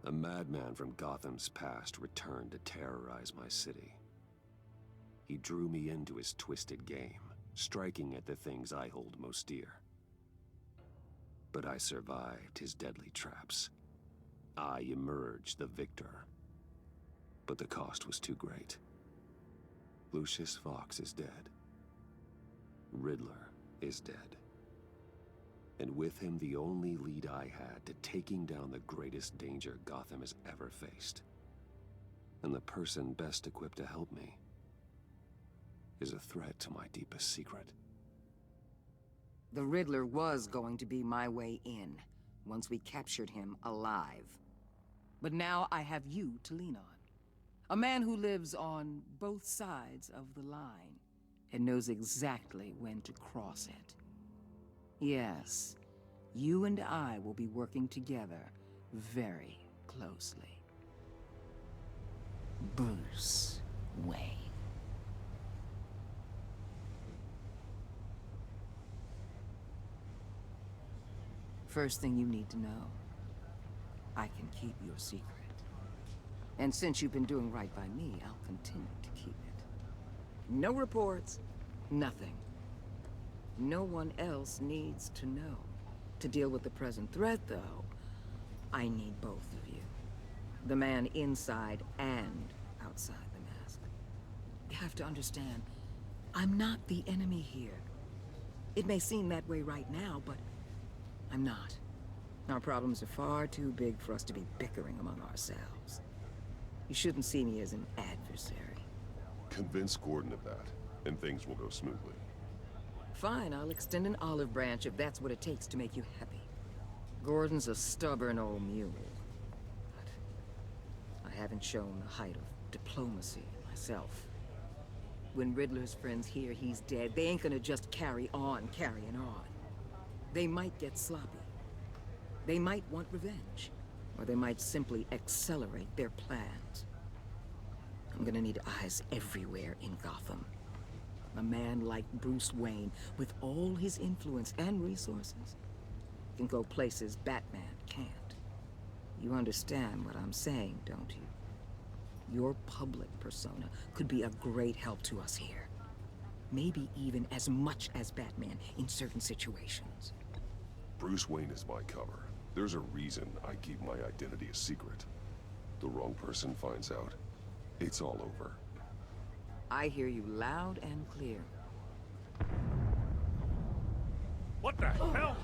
A madman from Gotham's past returned to terrorize my city. He drew me into his twisted game, striking at the things I hold most dear. But I survived his deadly traps. I emerged the victor. But the cost was too great. Lucius Fox is dead. Riddler is dead. And with him the only lead I had to taking down the greatest danger Gotham has ever faced. And the person best equipped to help me is a threat to my deepest secret. The Riddler was going to be my way in, once we captured him alive. But now I have you to lean on. A man who lives on both sides of the line, and knows exactly when to cross it. Yes, you and I will be working together very closely. Bruce Wayne. First thing you need to know, I can keep your secret. And since you've been doing right by me, I'll continue to keep it. No reports, nothing. No one else needs to know. To deal with the present threat, though, I need both of you. The man inside and outside the mask. You have to understand, I'm not the enemy here. It may seem that way right now, but I'm not. Our problems are far too big for us to be bickering among ourselves. You shouldn't see me as an adversary. Convince Gordon of that, and things will go smoothly. Fine, I'll extend an olive branch if that's what it takes to make you happy. Gordon's a stubborn old mule. But I haven't shown the height of diplomacy myself. When Riddler's friends hear he's dead, they ain't gonna just carry on carrying on. They might get sloppy. They might want revenge. Or they might simply accelerate their plans. I'm gonna need eyes everywhere in Gotham. A man like Bruce Wayne, with all his influence and resources, can go places Batman can't. You understand what I'm saying, don't you? Your public persona could be a great help to us here. Maybe even as much as Batman in certain situations. Bruce Wayne is my cover. There's a reason I keep my identity a secret. The wrong person finds out, it's all over. I hear you loud and clear. What the hell?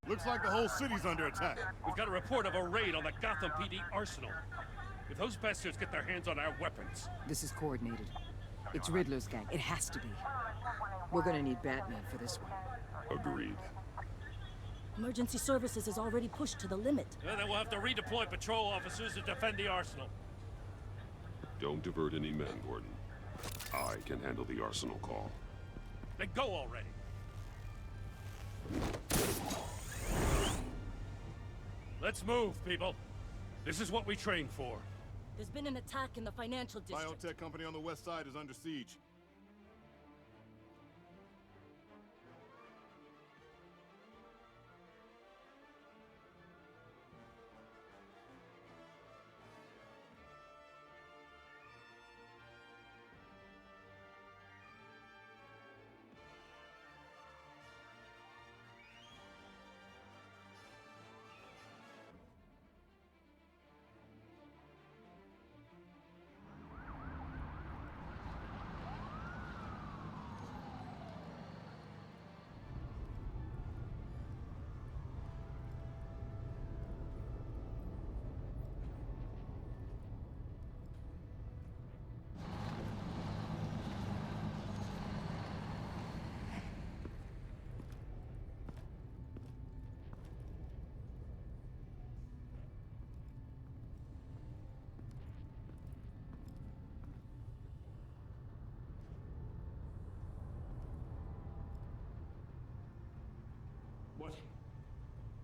Looks like the whole city's under attack. We've got a report of a raid on the Gotham PD arsenal. If those bastards get their hands on our weapons... This is coordinated. It's Riddler's gang. It has to be. We're gonna need Batman for this one. Agreed. Emergency services is already pushed to the limit. Then we'll have to redeploy patrol officers to defend the arsenal. Don't divert any men, Gordon. I can handle the arsenal call. Then go already. Let's move, people. This is what we trained for. There's been an attack in the financial district. Biotech company on the west side is under siege.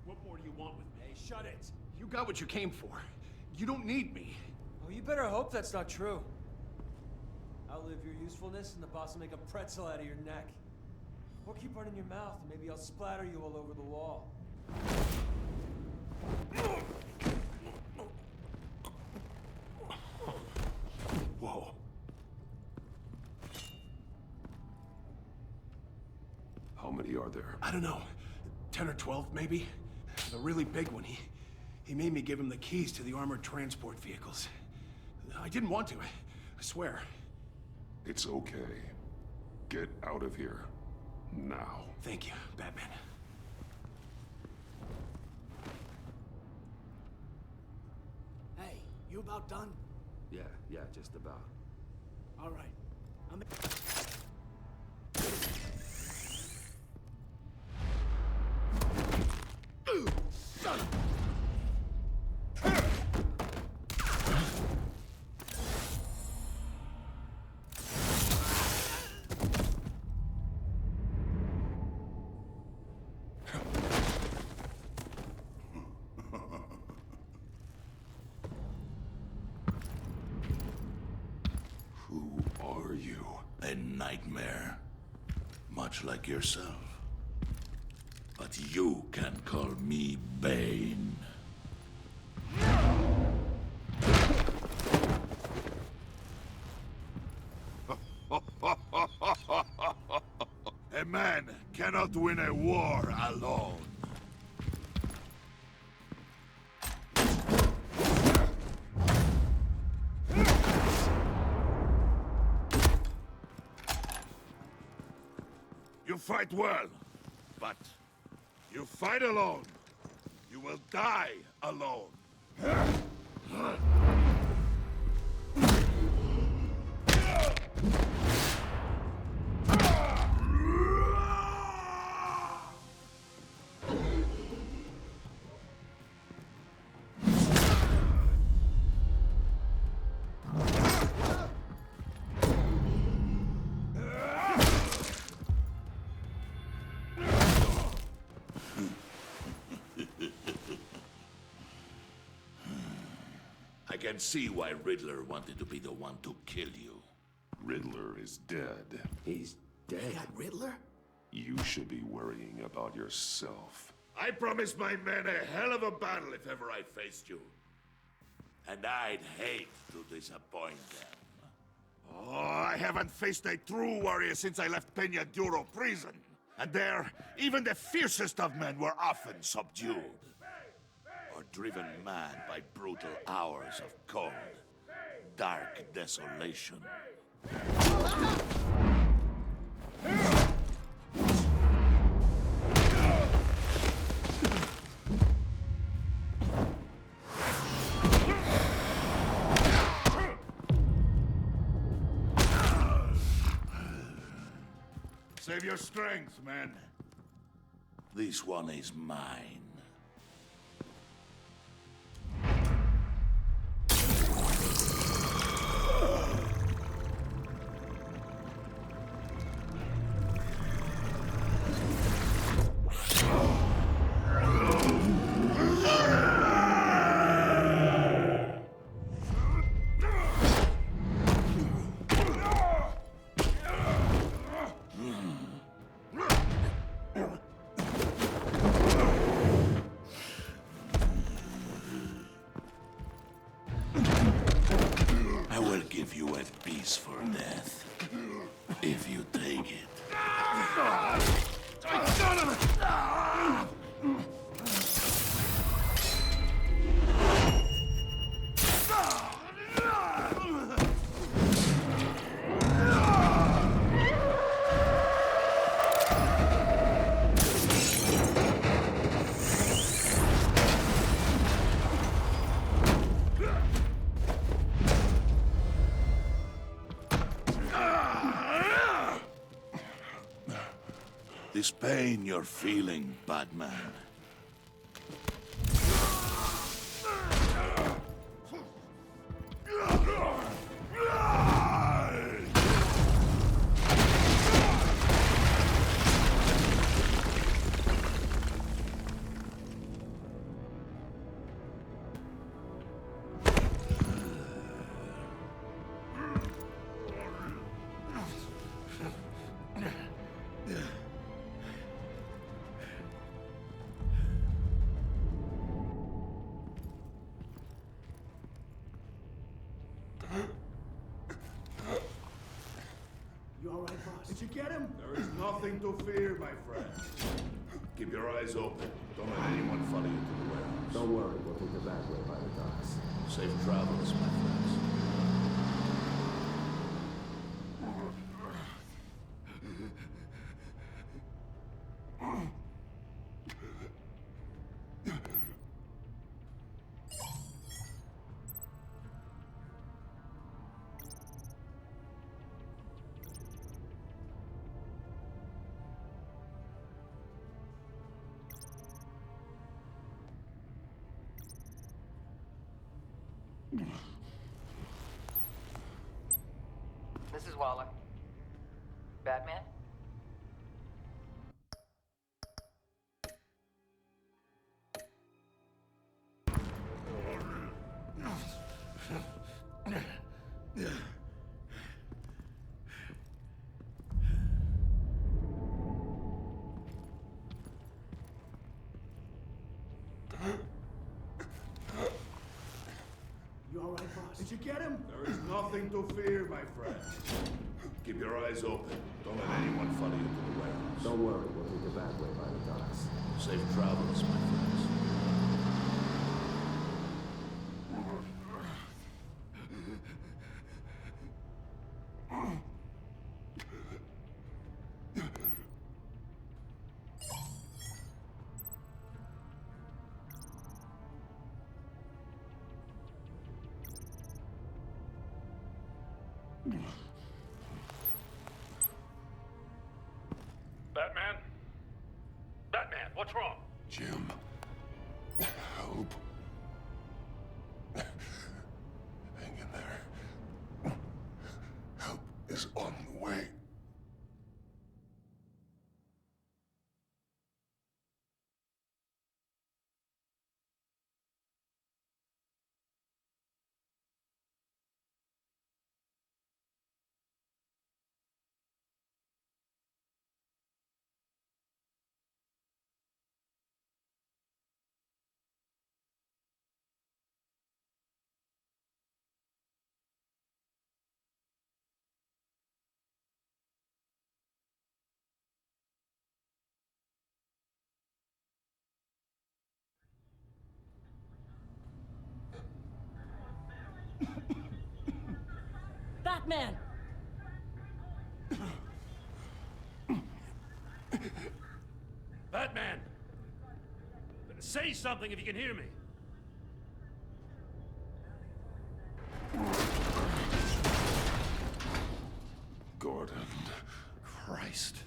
What more do you want with me? Hey, shut it! You got what you came for. You don't need me. Oh, you better hope that's not true. Outlive your usefulness and the boss will make a pretzel out of your neck. Or keep running your mouth and maybe I'll splatter you all over the wall. Whoa. How many are there? I don't know. 10 or 12, maybe? The really big one, he made me give him the keys to the armored transport vehicles. I didn't want to, I swear. It's okay. Get out of here. Now. Thank you, Batman. Hey, you about done? Yeah, just about. All right. Son of Who are you? A nightmare. Much like yourself. But you can call me Bane. A man cannot win a war alone. You fight well, but you fight alone. You will die alone. I can see why Riddler wanted to be the one to kill you. Riddler is dead. He's dead. Riddler? You should be worrying about yourself. I promised my men a hell of a battle if ever I faced you. And I'd hate to disappoint them. Oh, I haven't faced a true warrior since I left Peña Duro prison. And there, even the fiercest of men were often subdued. Or driven mad by brutal hours of cold, dark desolation. Save your strength, man. This one is mine. I will give you a peaceful death, if you take it. This pain you're feeling, Batman. you get him? There is nothing to fear, my friend. Keep your eyes open. Don't let anyone follow you to the warehouse. Don't worry, we'll take the back way by the docks. Safe travels, my friends. This is Waller. Batman? You all right, boss? Did you get him? There is nothing to fear, my friend. Keep your eyes open. Don't let anyone follow you to the warehouse. Don't worry, we'll take the back way by the docks. Safe travels, my friends. Batman? Batman, what's wrong? Jim. Help. Hang in there. Help is on the way. Batman! Batman! Say something if you can hear me. Gordon. Christ.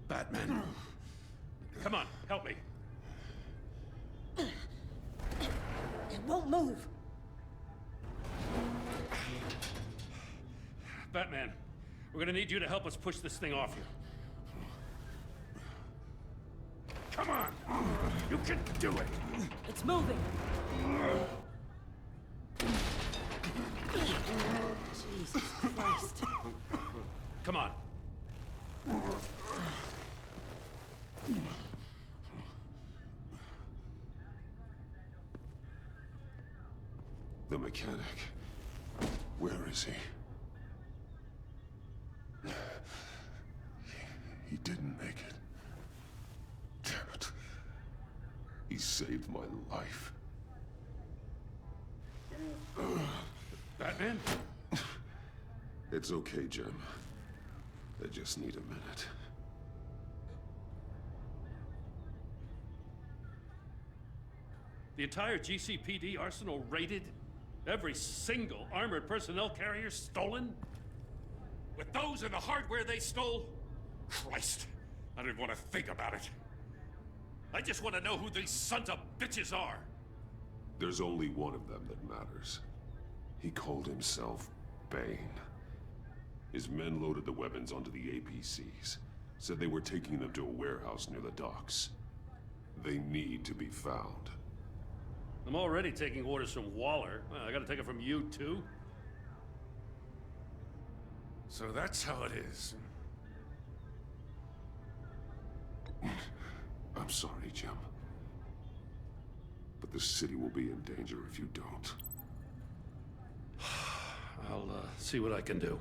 Batman. Come on, help me. It won't move. Batman, we're gonna need you to help us push this thing off you. Come on! You can do it! It's moving. Jesus Christ. Come on. The mechanic. Where is he? He didn't make it. Damn it. He saved my life. Batman? It's okay, Jim. I just need a minute. The entire GCPD arsenal raided? Every single armored personnel carrier stolen? With those and the hardware they stole? Christ, I don't even want to think about it. I just want to know who these sons of bitches are. There's only one of them that matters. He called himself Bane. His men loaded the weapons onto the APCs. Said they were taking them to a warehouse near the docks. They need to be found. I'm already taking orders from Waller. Well, I gotta take it from you, too? So that's how it is. I'm sorry, Jim. But the city will be in danger if you don't. I'll see what I can do.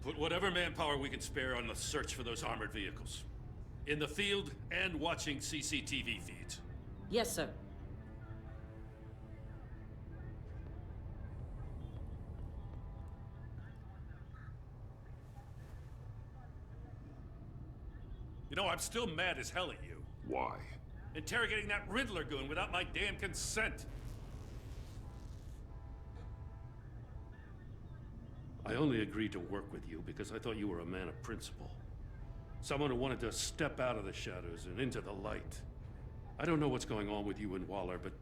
Put whatever manpower we can spare on the search for those armored vehicles. In the field and watching CCTV feeds. Yes, sir. You know, I'm still mad as hell at you. Why? Interrogating that Riddler goon without my damn consent. I only agreed to work with you because I thought you were a man of principle. Someone who wanted to step out of the shadows and into the light. I don't know what's going on with you and Waller, but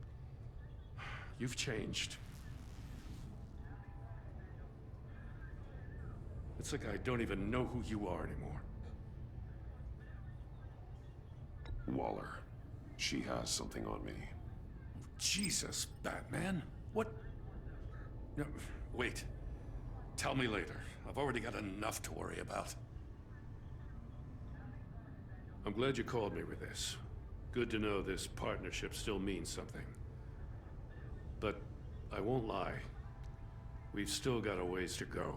you've changed. It's like I don't even know who you are anymore. Waller. She has something on me. Jesus, Batman. What? No, wait. Tell me later. I've already got enough to worry about. I'm glad you called me with this. Good to know this partnership still means something. But I won't lie. We've still got a ways to go.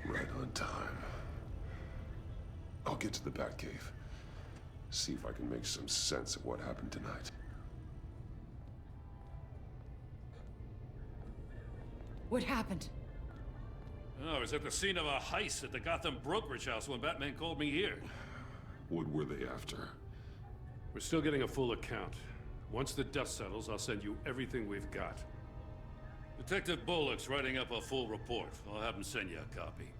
Right on time. I'll get to the Batcave. See if I can make some sense of what happened tonight. What happened? Oh, I was at the scene of a heist at the Gotham brokerage house when Batman called me here. What were they after? We're still getting a full account. Once the dust settles, I'll send you everything we've got. Detective Bullock's writing up a full report. I'll have him send you a copy.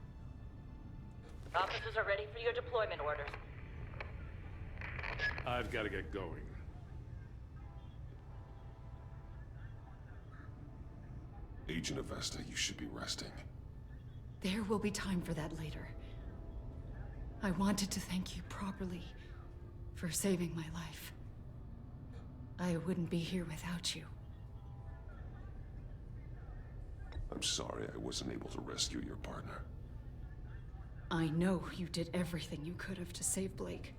Officers are ready for your deployment orders. I've got to get going. Agent Avesta, you should be resting. There will be time for that later. I wanted to thank you properly for saving my life. I wouldn't be here without you. I'm sorry I wasn't able to rescue your partner. I know you did everything you could have to save Blake.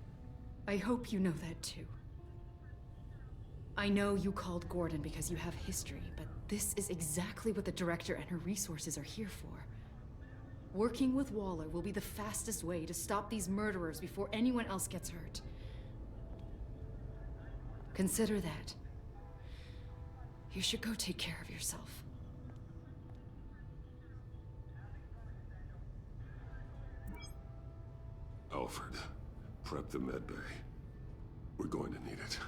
I hope you know that too. I know you called Gordon because you have history, but this is exactly what the director and her resources are here for. Working with Waller will be the fastest way to stop these murderers before anyone else gets hurt. Consider that. You should go take care of yourself. Alfred, prep the med bay. We're going to need it.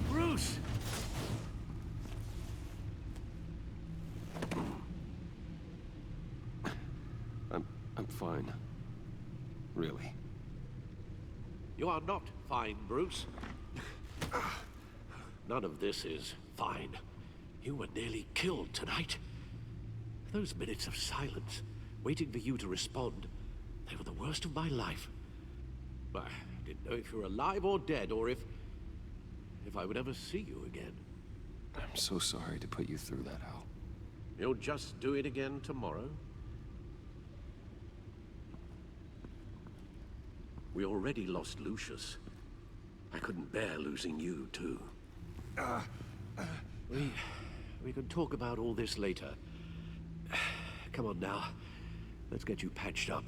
Bruce! I'm fine. Really. You are not fine, Bruce. None of this is fine. You were nearly killed tonight. Those minutes of silence, waiting for you to respond, they were the worst of my life. I didn't know if you were alive or dead, or if I would ever see you again. I'm so sorry to put you through that, Al. You'll just do it again tomorrow? We already lost Lucius. I couldn't bear losing you, too. We can talk about all this later. Come on now. Let's get you patched up.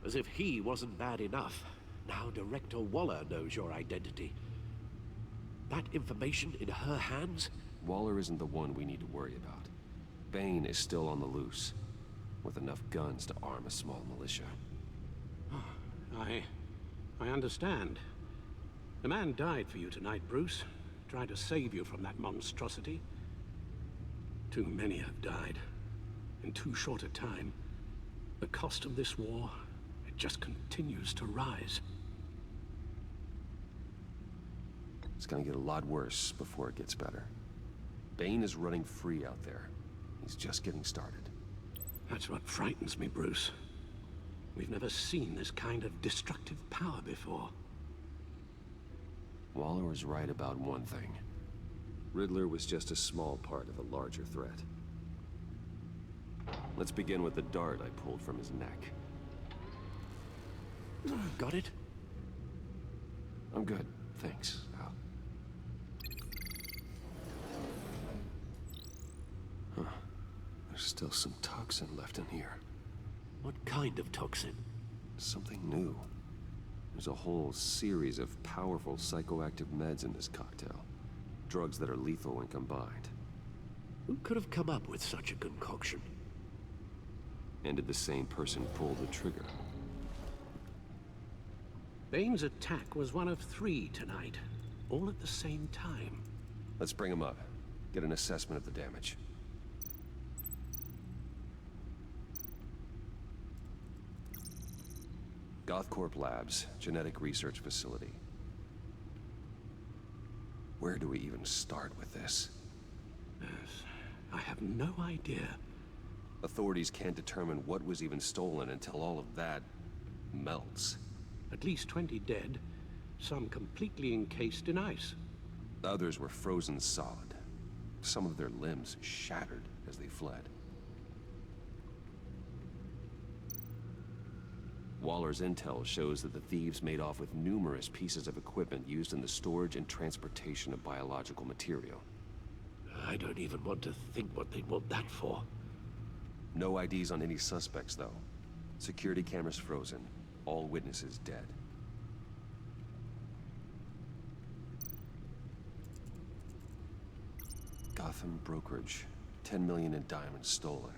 As if he wasn't bad enough. Now Director Waller knows your identity. That information in her hands? Waller isn't the one we need to worry about. Bane is still on the loose, with enough guns to arm a small militia. I understand. The man died for you tonight, Bruce. Trying to save you from that monstrosity. Too many have died. In too short a time. The cost of this war, it just continues to rise. It's gonna get a lot worse before it gets better. Bane is running free out there. He's just getting started. That's what frightens me, Bruce. We've never seen this kind of destructive power before. Waller was right about one thing. Riddler was just a small part of a larger threat. Let's begin with the dart I pulled from his neck. Got it? I'm good, thanks, Al. Huh. There's still some toxin left in here. What kind of toxin? Something new. There's a whole series of powerful psychoactive meds in this cocktail. Drugs that are lethal when combined. Who could have come up with such a concoction? And did the same person pull the trigger? Bane's attack was one of 3 tonight, all at the same time. Let's bring him up. Get an assessment of the damage. Gothcorp Labs, genetic research facility. Where do we even start with this? Yes, I have no idea. Authorities can't determine what was even stolen until all of that melts. At least 20 dead, some completely encased in ice. Others were frozen solid. Some of their limbs shattered as they fled. Waller's intel shows that the thieves made off with numerous pieces of equipment used in the storage and transportation of biological material. I don't even want to think what they'd want that for. No IDs on any suspects, though. Security cameras frozen. All witnesses dead. Gotham brokerage. 10 million in diamonds stolen.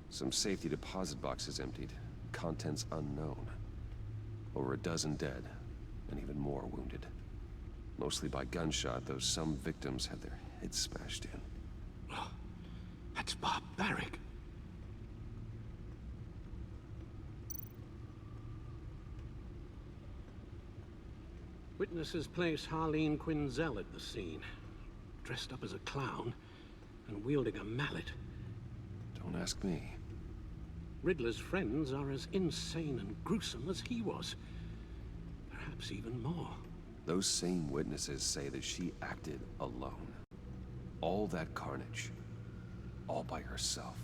Some safety deposit boxes emptied. Contents unknown. Over a dozen dead, and even more wounded. Mostly by gunshot, though some victims had their heads smashed in. Oh, that's barbaric. Witnesses place Harleen Quinzel at the scene, dressed up as a clown and wielding a mallet. Don't ask me. Riddler's friends are as insane and gruesome as he was. Perhaps even more. Those same witnesses say that she acted alone. All that carnage, all by herself.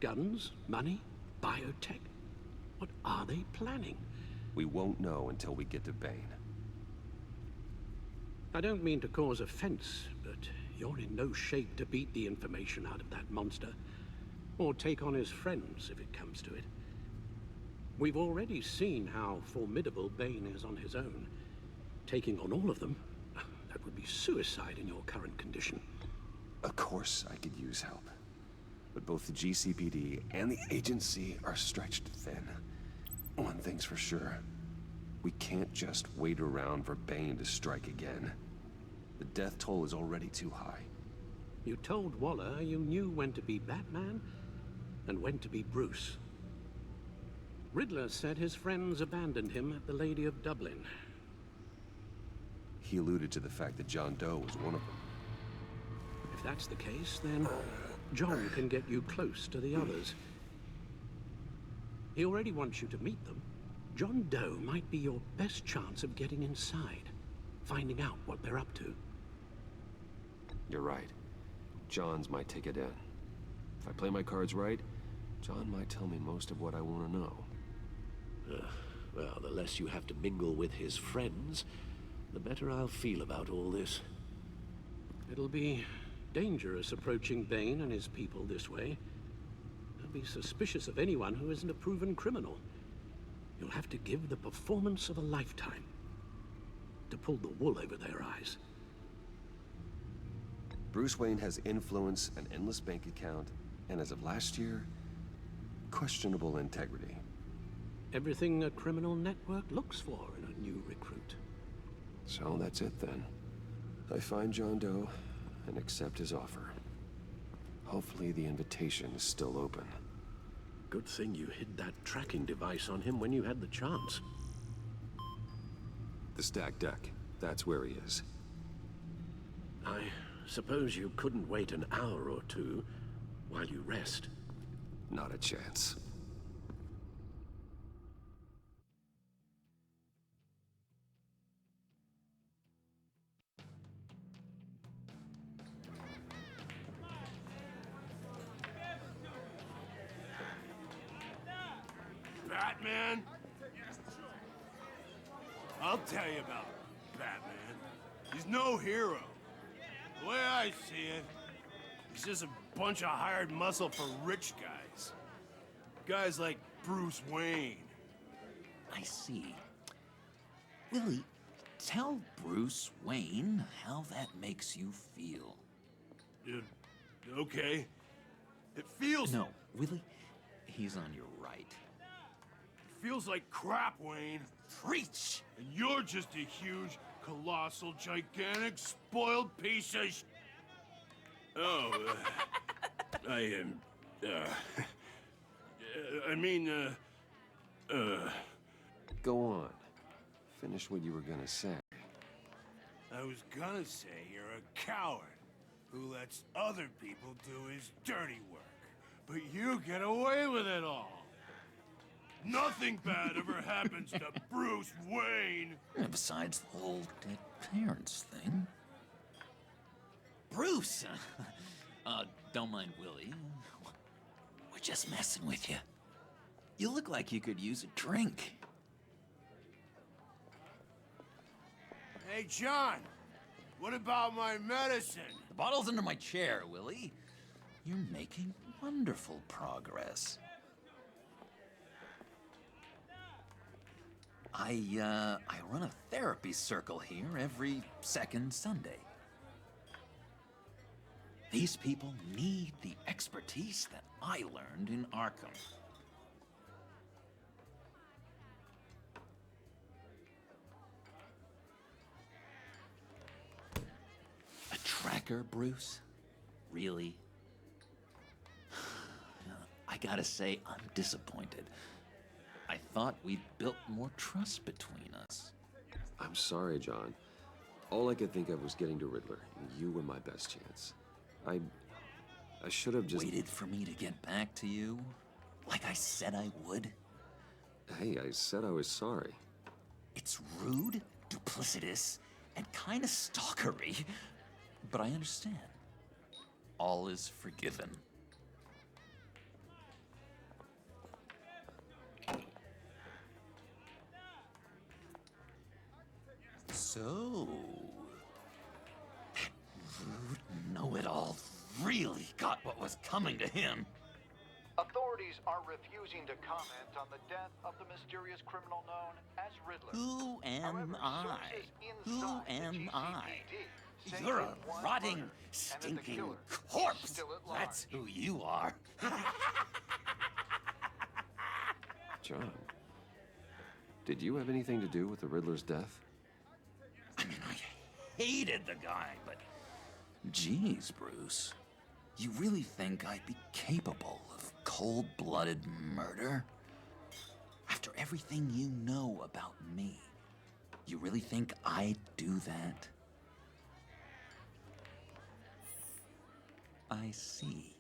Guns? Money? Biotech? What are they planning? We won't know until we get to Bane. I don't mean to cause offense, but you're in no shape to beat the information out of that monster. Or take on his friends, if it comes to it. We've already seen how formidable Bane is on his own. Taking on all of them, that would be suicide in your current condition. Of course I could use help. But both the GCPD and the agency are stretched thin. One thing's for sure. We can't just wait around for Bane to strike again. The death toll is already too high. You told Waller you knew when to be Batman and when to be Bruce. Riddler said his friends abandoned him at the Lady of Dublin. He alluded to the fact that John Doe was one of them. If that's the case, then John can get you close to the others. He already wants you to meet them. John Doe might be your best chance of getting inside, finding out what they're up to. You're right. John's my ticket in. If I play my cards right, John might tell me most of what I want to know. Well, the less you have to mingle with his friends, the better I'll feel about all this. It'll be dangerous approaching Bane and his people this way. They'll be suspicious of anyone who isn't a proven criminal. You'll have to give the performance of a lifetime to pull the wool over their eyes. Bruce Wayne has influence, an endless bank account, and as of last year, questionable integrity. Everything a criminal network looks for in a new recruit. So that's it then. I find John Doe and accept his offer. Hopefully the invitation is still open. Good thing you hid that tracking device on him when you had the chance. The stacked deck, that's where he is. I suppose you couldn't wait an hour or two while you rest. Not a chance. Batman? I'll tell you about Batman. He's no hero. The way I see it, he's just a bunch of hired muscle for rich guys. Guys like Bruce Wayne. I see. Willie, tell Bruce Wayne how that makes you feel. Okay. It feels... No, Willie, he's on your right. It feels like crap, Wayne. Preach! And you're just a huge, colossal, gigantic, spoiled piece of Oh, I am, Go on. Finish what you were gonna say. I was gonna say you're a coward who lets other people do his dirty work. But you get away with it all. Nothing bad ever happens to Bruce Wayne. And besides the whole dead parents thing. Bruce! Don't mind Willie. We're just messing with you. You look like you could use a drink. Hey, John. What about my medicine? The bottle's under my chair, Willie. You're making wonderful progress. I run a therapy circle here every second Sunday. These people need the expertise that I learned in Arkham. A tracker, Bruce? Really? I gotta say, I'm disappointed. I thought we'd built more trust between us. I'm sorry, John. All I could think of was getting to Riddler, and you were my best chance. I should have just... Waited for me to get back to you? Like I said I would? Hey, I said I was sorry. It's rude, duplicitous, and kinda stalkery. But I understand. All is forgiven. So... that rude know-it-all really got what was coming to him. Authorities are refusing to comment on the death of the mysterious criminal known as Riddler. Who am However, I? sources Who inside the am I? GCPD say You're a it was rotting, murder, and that the stinking killer is corpse. still at large. That's who you are. John, did you have anything to do with the Riddler's death? I mean, I hated the guy, but... Geez, Bruce. You really think I'd be capable of cold-blooded murder? After everything you know about me, you really think I'd do that? I see.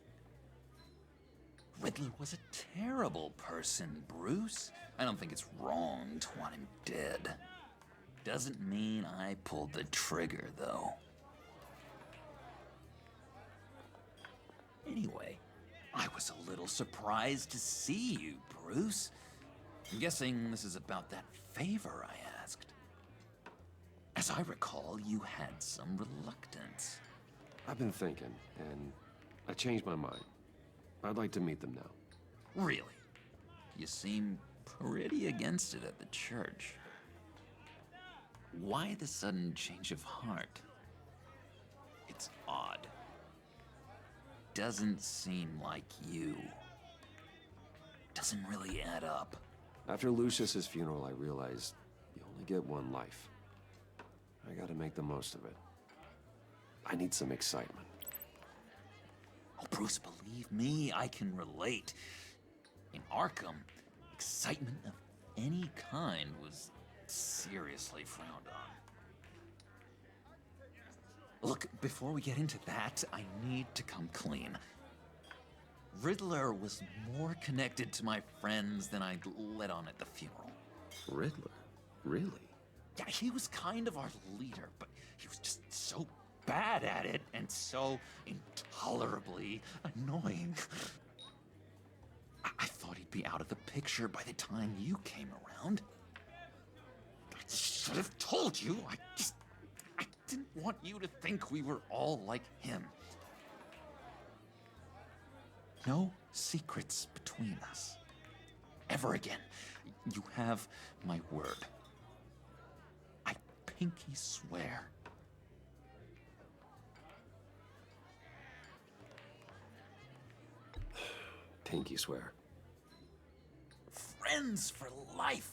Riddler was a terrible person, Bruce. I don't think it's wrong to want him dead. Doesn't mean I pulled the trigger, though. Anyway, I was a little surprised to see you, Bruce. I'm guessing this is about that favor I asked. As I recall, you had some reluctance. I've been thinking, and I changed my mind. I'd like to meet them now. Really? You seem pretty against it at the church. Why the sudden change of heart? It's odd. Doesn't seem like you. Doesn't really add up. After Lucius's funeral, I realized you only get one life. I gotta make the most of it. I need some excitement. Oh, Bruce, believe me, I can relate. In Arkham, excitement of any kind was seriously frowned on. Look, before we get into that, I need to come clean. Riddler was more connected to my friends than I'd let on at the funeral. Riddler? Really? Yeah, he was kind of our leader, but he was just so bad at it and so intolerably annoying. I thought he'd be out of the picture by the time you came around. I should have told you. I didn't want you to think we were all like him. No secrets between us. Ever again. You have my word. I pinky swear. Pinky swear. Friends for life.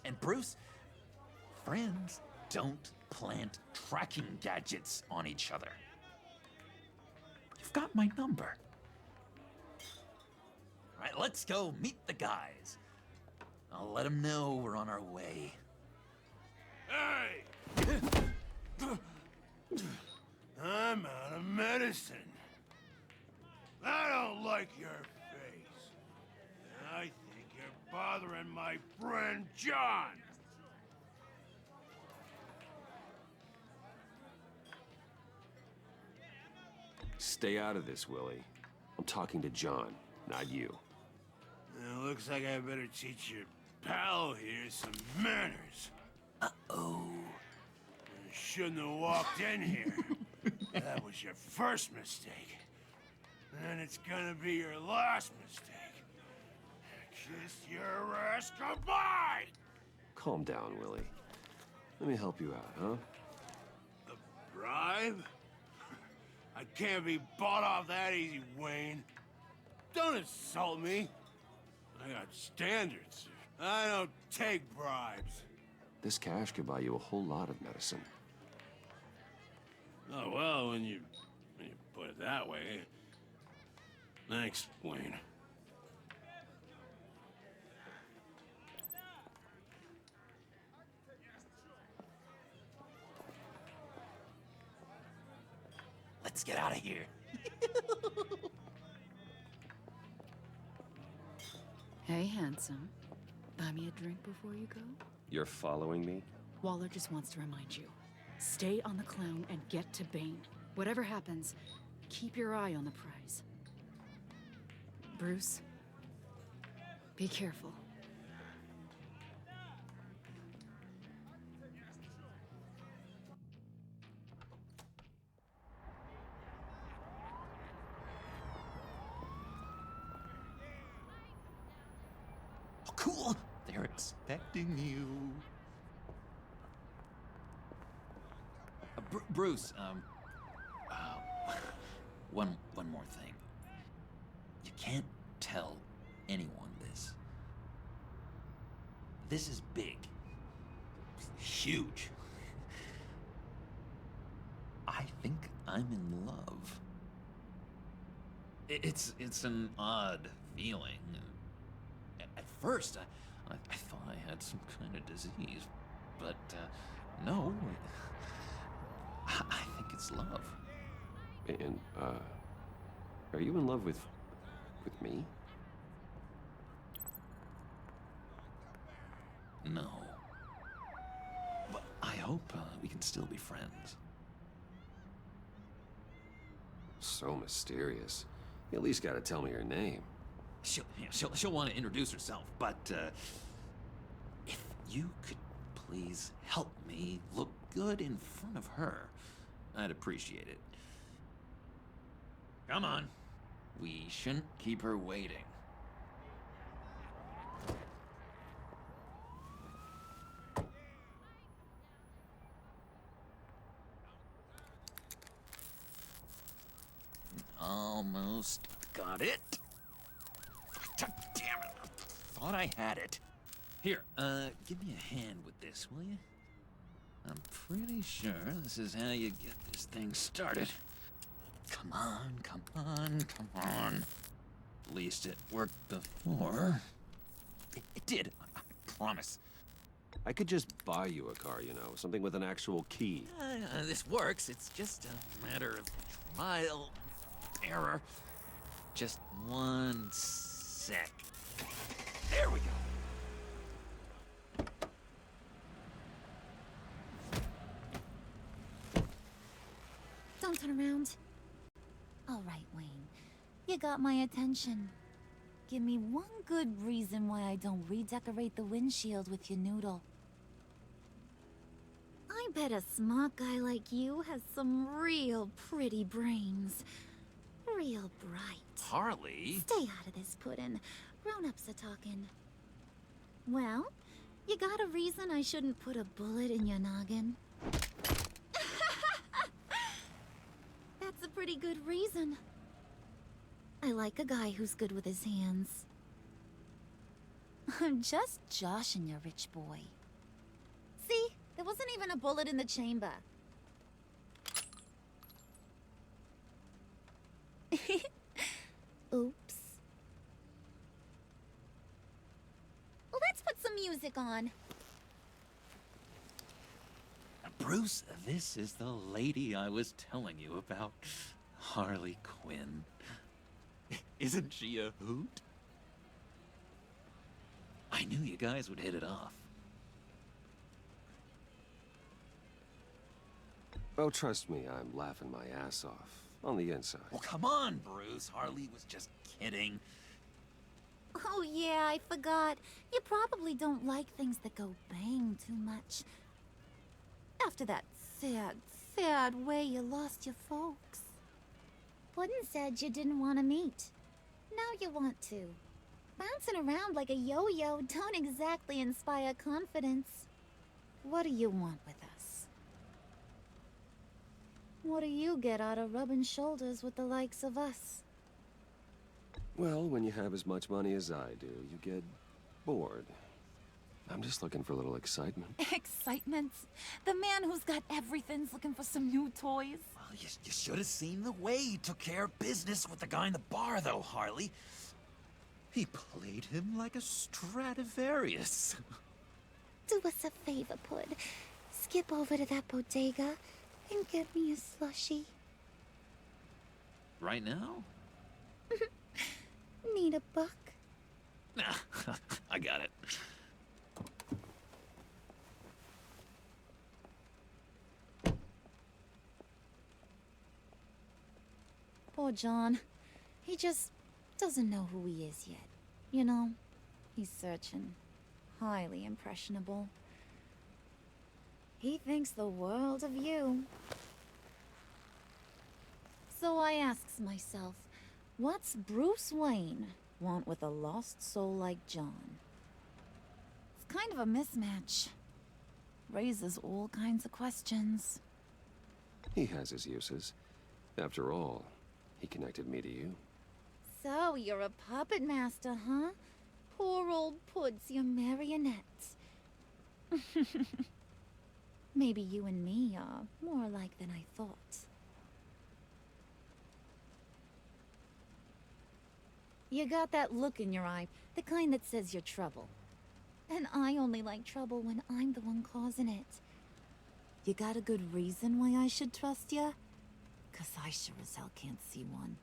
And Bruce, friends don't plant tracking gadgets on each other. You've got my number. All right, let's go meet the guys. I'll let them know we're on our way. Hey! I'm out of medicine. I don't like your face. And I think you're bothering my friend John. Stay out of this, Willie. I'm talking to John, not you. It looks like I better teach your pal here some manners. Uh-oh. You shouldn't have walked in here. That was your first mistake. And it's gonna be your last mistake. Kiss your ass goodbye! Calm down, Willie. Let me help you out, huh? A bribe? I can't be bought off that easy, Wayne. Don't insult me. I got standards. I don't take bribes. This cash could buy you a whole lot of medicine. Oh, well, when you put it that way. Thanks, Wayne. Let's get out of here. Hey, handsome. Buy me a drink before you go? You're following me? Waller just wants to remind you. Stay on the clown and get to Bane. Whatever happens, keep your eye on the prize. Bruce, Be careful. Oh, cool! They're expecting you. Bruce, one more thing. You can't tell anyone this. This is big. Huge. I think I'm in love. It's an odd feeling. At first, I thought I had some kind of disease, but no. I think it's love. And, are you in love with me? No. But I hope we can still be friends. So mysterious. You at least gotta tell me her name. She'll want to introduce herself, but if you could please help me look good in front of her, I'd appreciate it. Come on. We shouldn't keep her waiting. Almost got it. Damn it. Thought I had it. Here, give me a hand with this, will you? I'm pretty sure this is how you get this thing started. Come on, come on, come on. At least it worked before. It did, I promise. I could just buy you a car, you know, something with an actual key. This works. It's just a matter of trial and error. Just one sec. There we go. Don't turn around. All right, Wayne. You got my attention. Give me one good reason why I don't redecorate the windshield with your noodle. I bet a smart guy like you has some real pretty brains. Real bright. Harley? Stay out of this, Puddin'. Grown-ups are talking. Well, you got a reason I shouldn't put a bullet in your noggin? That's a pretty good reason. I like a guy who's good with his hands. I'm just joshing you, rich boy. See? There wasn't even a bullet in the chamber. Oops. Well, let's put some music on. Bruce, this is the lady I was telling you about. Harley Quinn. Isn't she a hoot? I knew you guys would hit it off. Oh, trust me, I'm laughing my ass off. On the inside. Well, come on, Bruce. Harley was just kidding. Oh yeah, I forgot. You probably don't like things that go bang too much. After that sad, sad way you lost your folks. Puddin' said you didn't want to meet. Now you want to. Bouncing around like a yo-yo don't exactly inspire confidence. What do you want with us? What do you get out of rubbing shoulders with the likes of us? Well, when you have as much money as I do, you get bored. I'm just looking for a little excitement. Excitement? The man who's got everything's looking for some new toys? Well, you should have seen the way he took care of business with the guy in the bar, though, Harley. He played him like a Stradivarius. Do us a favor, Pud. Skip over to that bodega and get me a slushie. Right now? Need a buck? Nah, I got it. Poor John. He just doesn't know who he is yet. You know? He's searching. Highly impressionable. He thinks the world of you. So I asks myself, what's Bruce Wayne want with a lost soul like John? It's kind of a mismatch. Raises all kinds of questions. He has his uses. After all, he connected me to you. So, you're a puppet master, huh? Poor old Pudd's your marionette. Maybe you and me are more alike than I thought. You got that look in your eye, the kind that says you're trouble. And I only like trouble when I'm the one causing it. You got a good reason why I should trust you? 'Cause I sure as hell can't see one.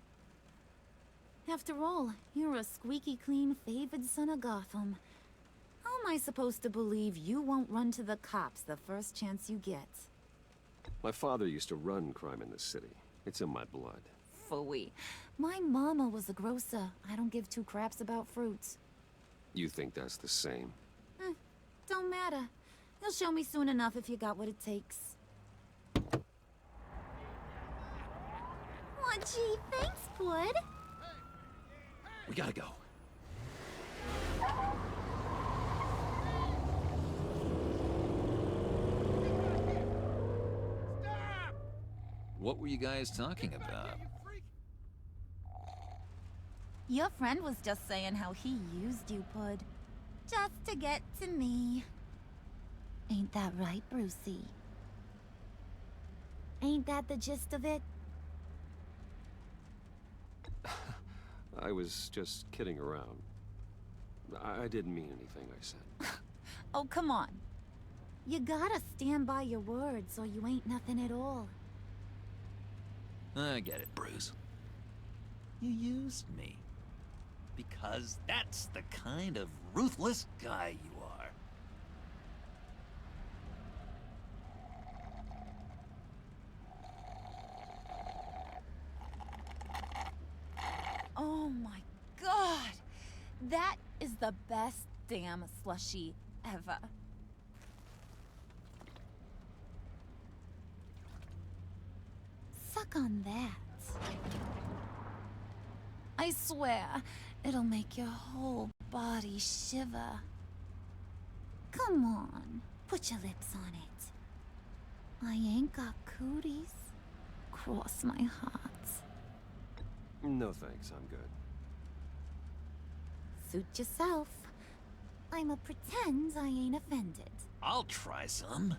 After all, you're a squeaky clean favored son of Gotham. How am I supposed to believe you won't run to the cops the first chance you get? My father used to run crime in this city. It's in my blood. Phooey. My mama was a grocer. I don't give two craps about fruits. You think that's the same? Don't matter. You'll show me soon enough if you got what it takes. Aw, gee, thanks, Pud. We gotta go. What were you guys talking about? Your friend was just saying how he used you, Pud. Just to get to me. Ain't that right, Brucey? Ain't that the gist of it? I was just kidding around. I didn't mean anything I said. Oh, come on. You gotta stand by your words or you ain't nothing at all. I get it, Bruce. You used me. Because that's the kind of ruthless guy you are. Oh my god! That is the best damn slushie ever. Suck on that. I swear, it'll make your whole body shiver. Come on, put your lips on it. I ain't got cooties. Cross my heart. No thanks, I'm good. Suit yourself. I'ma pretend I ain't offended. I'll try some.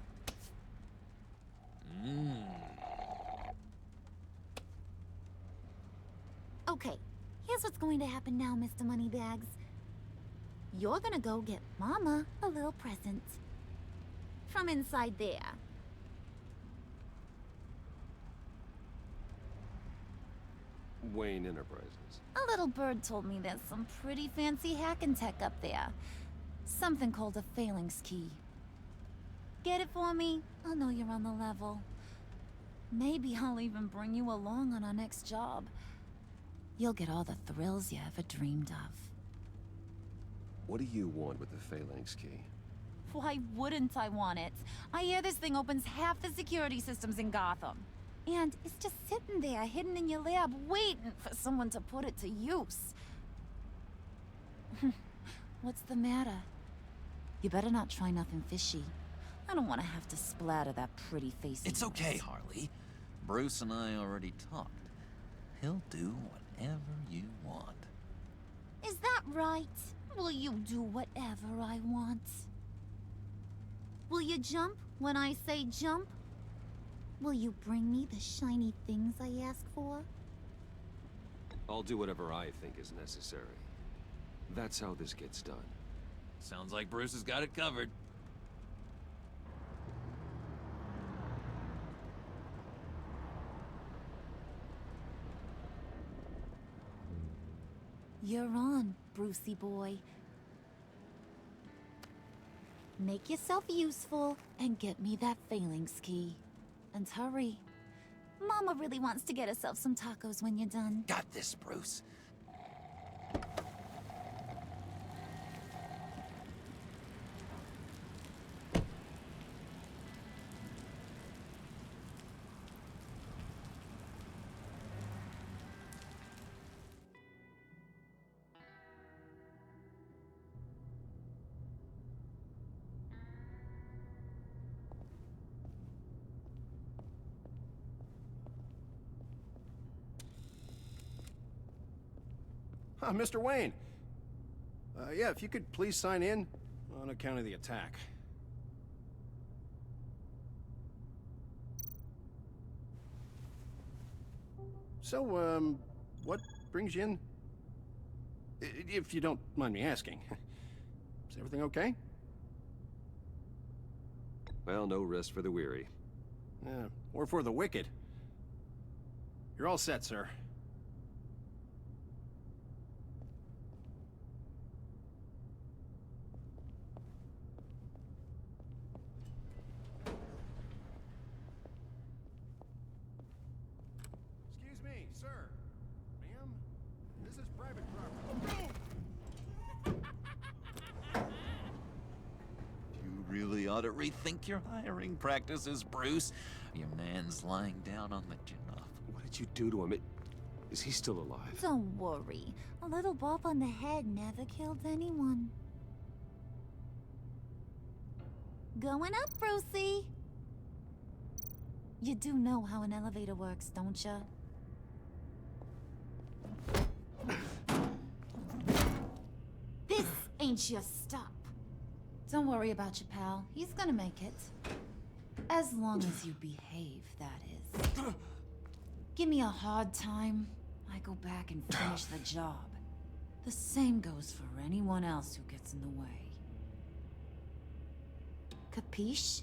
Okay, here's what's going to happen now, Mr. Moneybags. You're gonna go get Mama a little present. From inside there. Wayne Enterprises. A little bird told me there's some pretty fancy hacking tech up there. Something called a phalanx key. Get it for me? I'll know you're on the level. Maybe I'll even bring you along on our next job. You'll get all the thrills you ever dreamed of. What do you want with the phalanx key? Why wouldn't I want it? I hear this thing opens half the security systems in Gotham. And it's just sitting there, hidden in your lab, waiting for someone to put it to use. What's the matter? You better not try nothing fishy. I don't want to have to splatter that pretty face. It's okay, Harley. Bruce and I already talked. He'll do whatever you want. Is that right? Will you do whatever I want? Will you jump when I say jump? Will you bring me the shiny things I ask for? I'll do whatever I think is necessary. That's how this gets done. Sounds like Bruce has got it covered. You're on, Brucey boy. Make yourself useful and get me that phalanx key. And hurry. Mama really wants to get herself some tacos when you're done. Got this, Bruce. Mr. Wayne. Yeah, if you could please sign in on account of the attack. So, what brings you in? If you don't mind me asking. Is everything okay? Well, no rest for the weary. Or for the wicked. You're all set, sir. Excuse me, sir. Ma'am? This is private property. You really ought to rethink your hiring practices, Bruce. Your man's lying down on the job. What did you do to him? Is he still alive? Don't worry. A little bump on the head never killed anyone. Going up, Brucey. You do know how an elevator works, don't you? This ain't your stop. Don't worry about your pal. He's gonna make it. As long as you behave, that is. Give me a hard time, I go back and finish the job. The same goes for anyone else who gets in the way. Capiche?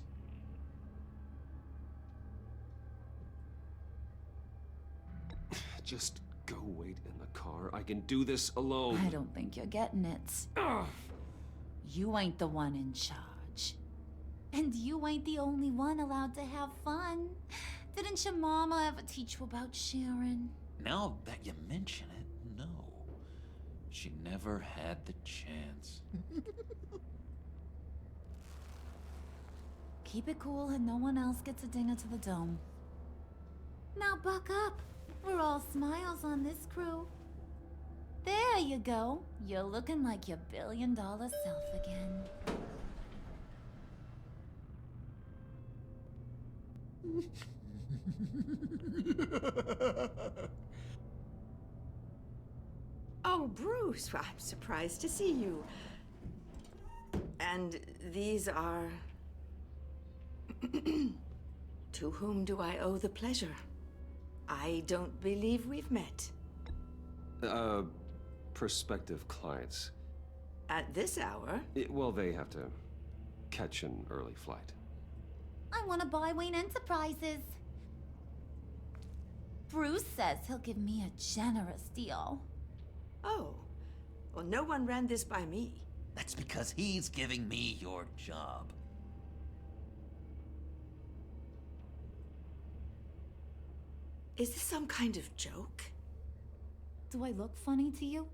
Just go wait in the car. I can do this alone. I don't think you're getting it. You ain't the one in charge. And you ain't the only one allowed to have fun. Didn't your mama ever teach you about sharing? Now that you mention it, no. She never had the chance. Keep it cool and no one else gets a dinger to the dome. Now buck up. We're all smiles on this crew. There you go. You're looking like your billion-dollar self again. Oh, Bruce, I'm surprised to see you. And these are... To whom do I owe the pleasure? I don't believe we've met. Prospective clients. At this hour? Well, they have to catch an early flight. I want to buy Wayne Enterprises. Bruce says he'll give me a generous deal. Oh, well, no one ran this by me. That's because he's giving me your job. Is this some kind of joke? Do I look funny to you?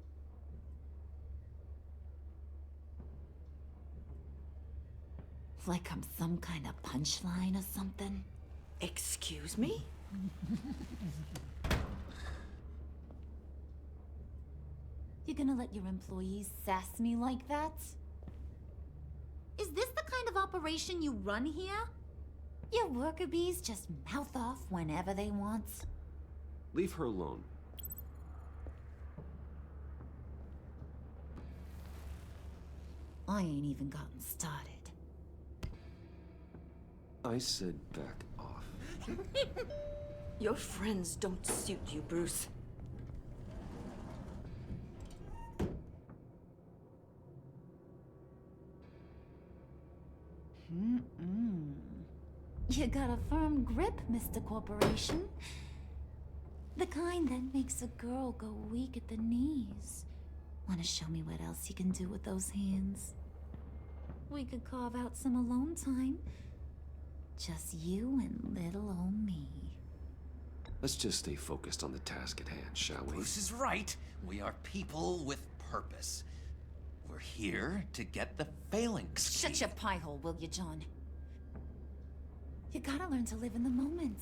Like I'm some kind of punchline or something? Excuse me? You gonna let your employees sass me like that? Is this the kind of operation you run here? Your worker bees just mouth off whenever they want? Leave her alone. I ain't even gotten started. I said back off. Your friends don't suit you, Bruce. You got a firm grip, Mr. Corporation. The kind that makes a girl go weak at the knees. Wanna show me what else you can do with those hands? We could carve out some alone time. Just you and little old me. Let's just stay focused on the task at hand, shall we? Bruce is right. We are people with purpose. We're here to get the phalanx. Shut your pie hole, will you, John? You gotta learn to live in the moment.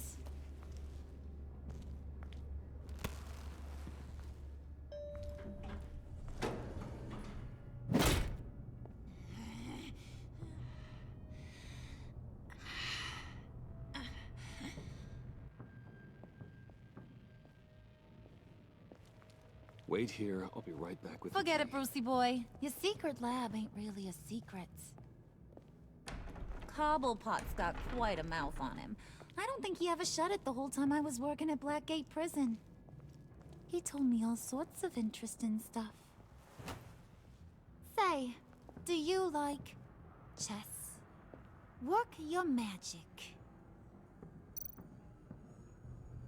Wait here. I'll be right back with Forget the it, Brucey boy. Your secret lab ain't really a secret. Cobblepot's got quite a mouth on him. I don't think he ever shut it the whole time I was working at Blackgate Prison. He told me all sorts of interesting stuff. Say, do you like chess? Work your magic.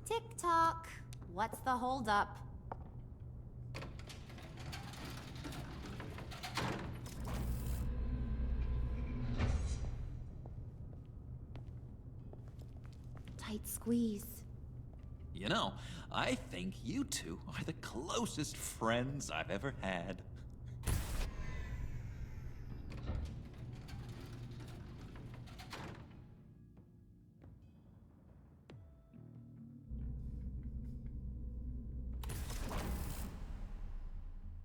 Tick-tock. What's the holdup? Tight squeeze. You know, I think you two are the closest friends I've ever had.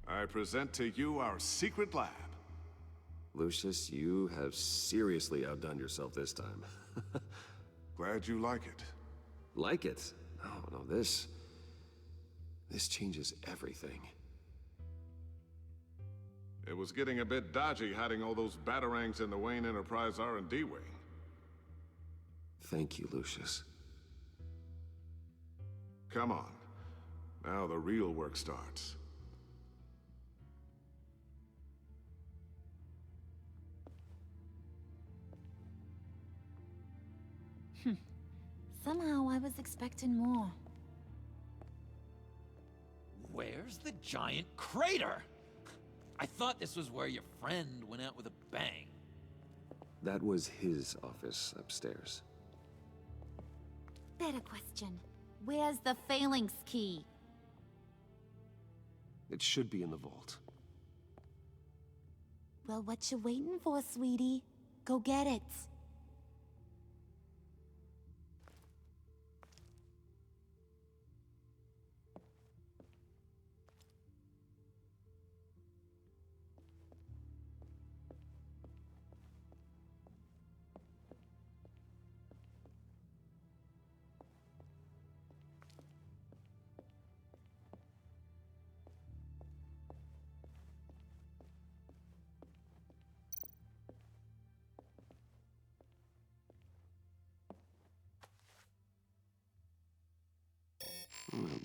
I present to you our secret lab. Lucius, you have seriously outdone yourself this time. Glad you like it. Like it? No, this changes everything. It was getting a bit dodgy hiding all those batarangs in the Wayne Enterprise R&D wing. Thank you, Lucius. Come on. Now the real work starts. Somehow I was expecting more. Where's the giant crater? I thought this was where your friend went out with a bang. That was his office upstairs. Better question. Where's the phalanx key? It should be in the vault. Well, what you waiting for, sweetie? Go get it.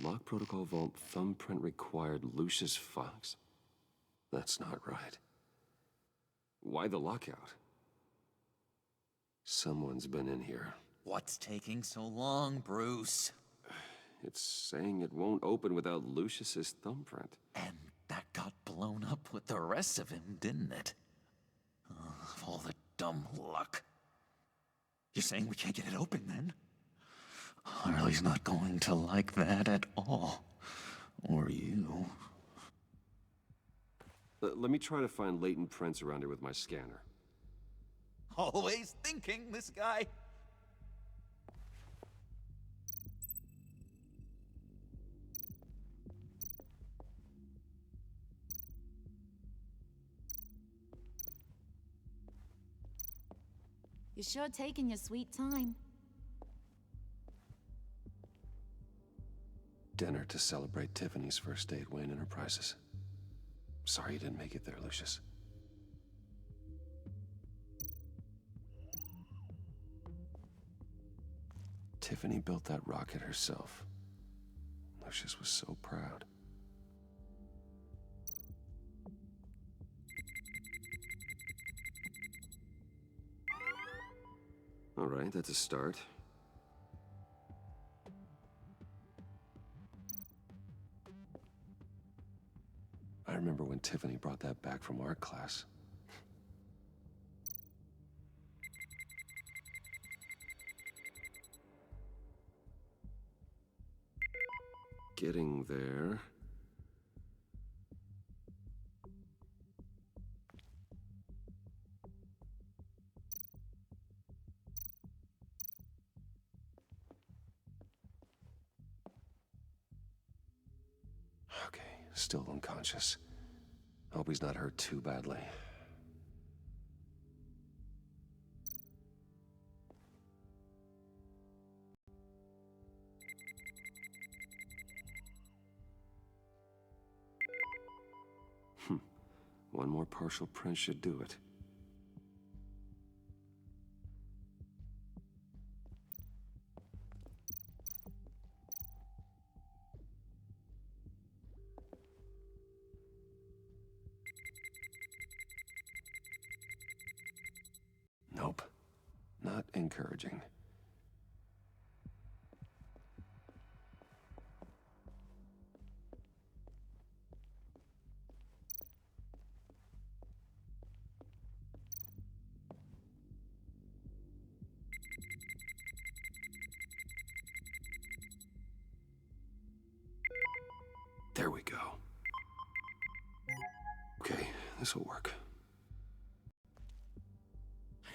Lock protocol vault thumbprint required Lucius Fox. That's not right. Why the lockout? Someone's been in here. What's taking so long, Bruce? It's saying it won't open without Lucius's thumbprint. And that got blown up with the rest of him, didn't it? Of all the dumb luck. You're saying we can't get it open, then? Harley's not going to like that at all. Or you. Let me try to find latent prints around here with my scanner. Always thinking, this guy. You're sure taking your sweet time. Dinner to celebrate Tiffany's first day at Wayne Enterprises. Sorry you didn't make it there, Lucius. Tiffany built that rocket herself. Lucius was so proud. All right, that's a start. I remember when Tiffany brought that back from art class. Getting there. Okay, still unconscious. Hope he's not hurt too badly. One more partial print should do it. Nope. Not encouraging. There we go. Okay, this'll work.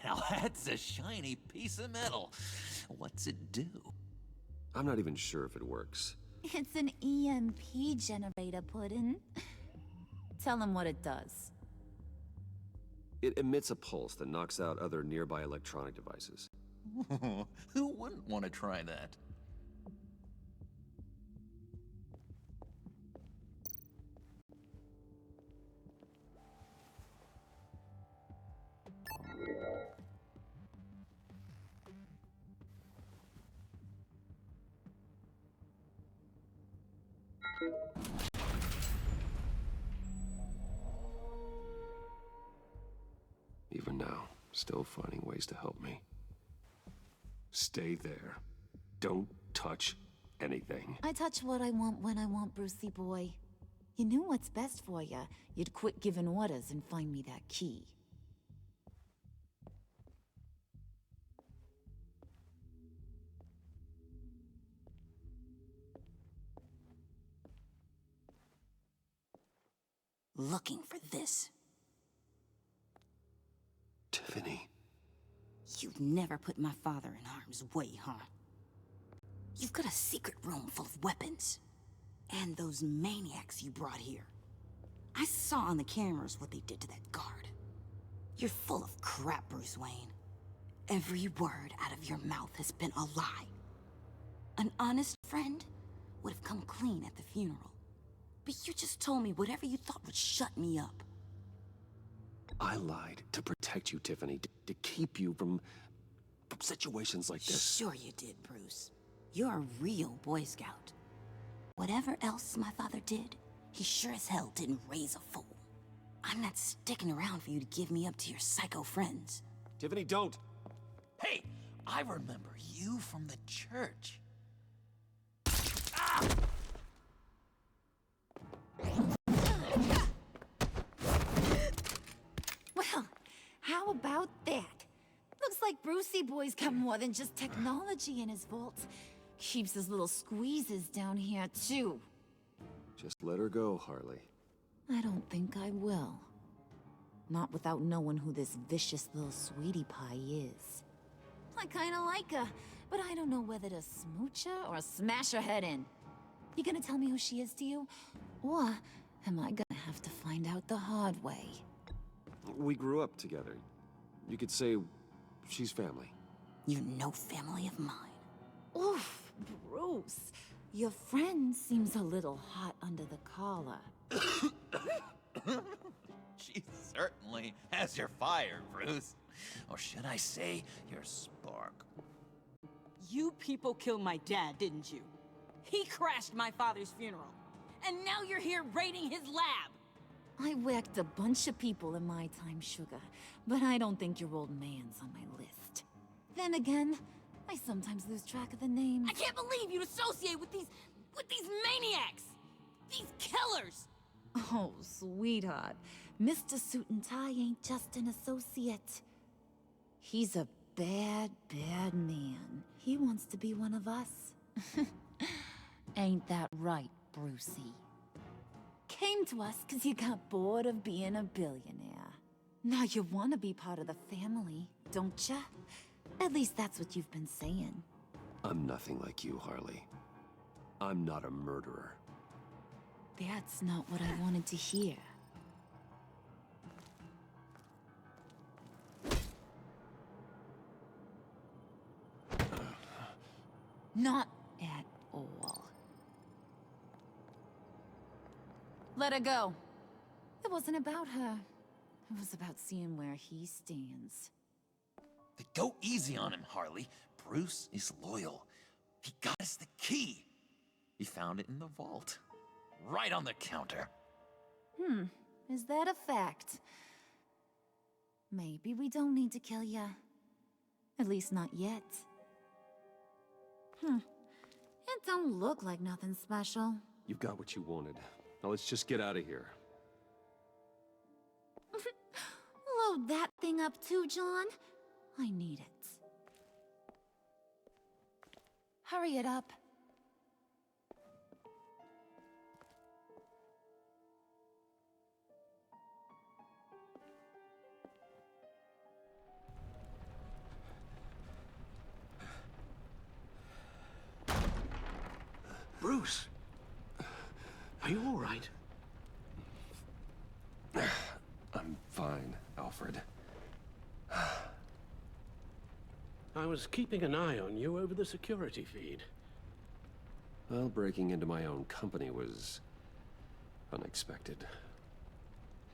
Now that's a shiny piece of metal. What's it do? I'm not even sure if it works. It's an EMP generator, Puddin'. Tell him what it does. It emits a pulse that knocks out other nearby electronic devices. Who wouldn't want to try that? Even now, still finding ways to help me. Stay there. Don't touch anything. I touch what I want when I want, Brucey boy. You knew what's best for you. You'd quit giving orders and find me that key. Looking for this. Tiffany. You've never put my father in harm's way, huh? You've got a secret room full of weapons. And those maniacs you brought here. I saw on the cameras what they did to that guard. You're full of crap, Bruce Wayne. Every word out of your mouth has been a lie. An honest friend would have come clean at the funeral. But you just told me whatever you thought would shut me up. I lied to protect you, Tiffany, to keep you from situations like this. Sure you did, Bruce. You're a real Boy Scout. Whatever else my father did, he sure as hell didn't raise a fool. I'm not sticking around for you to give me up to your psycho friends. Tiffany, don't! Hey, I remember you from the church. Well, how about that? Looks like Brucey boy's got more than just technology in his vault. Keeps his little squeezes down here, too. Just let her go, Harley. I don't think I will. Not without knowing who this vicious little sweetie pie is. I kinda like her, but I don't know whether to smooch her or smash her head in. You gonna tell me who she is to you? Or am I gonna have to find out the hard way? We grew up together. You could say she's family. You're no family of mine. Oof, Bruce. Your friend seems a little hot under the collar. She certainly has your fire, Bruce. Or should I say, your spark. You people killed my dad, didn't you? He crashed my father's funeral. And now you're here raiding his lab! I whacked a bunch of people in my time, Sugar, but I don't think your old man's on my list. Then again, I sometimes lose track of the names. I can't believe you'd associate with these maniacs! These killers! Oh, sweetheart. Mr. Suit and Tie ain't just an associate. He's a bad, bad man. He wants to be one of us. Ain't that right, Brucey? Came to us because you got bored of being a billionaire. Now you want to be part of the family, don't ya? At least that's what you've been saying. I'm nothing like you, Harley. I'm not a murderer. That's not what I wanted to hear. Not at all. Let her go. It wasn't about her. It was about seeing where he stands. Go easy on him, Harley. Bruce is loyal. He got us the key. He found it in the vault. Right on the counter. Is that a fact? Maybe we don't need to kill ya. At least not yet. It don't look like nothing special. You've got what you wanted. Now let's just get out of here. Load that thing up too, John. I need it. Hurry it up. Bruce! Are you all right? I'm fine, Alfred. I was keeping an eye on you over the security feed. Well, breaking into my own company was unexpected.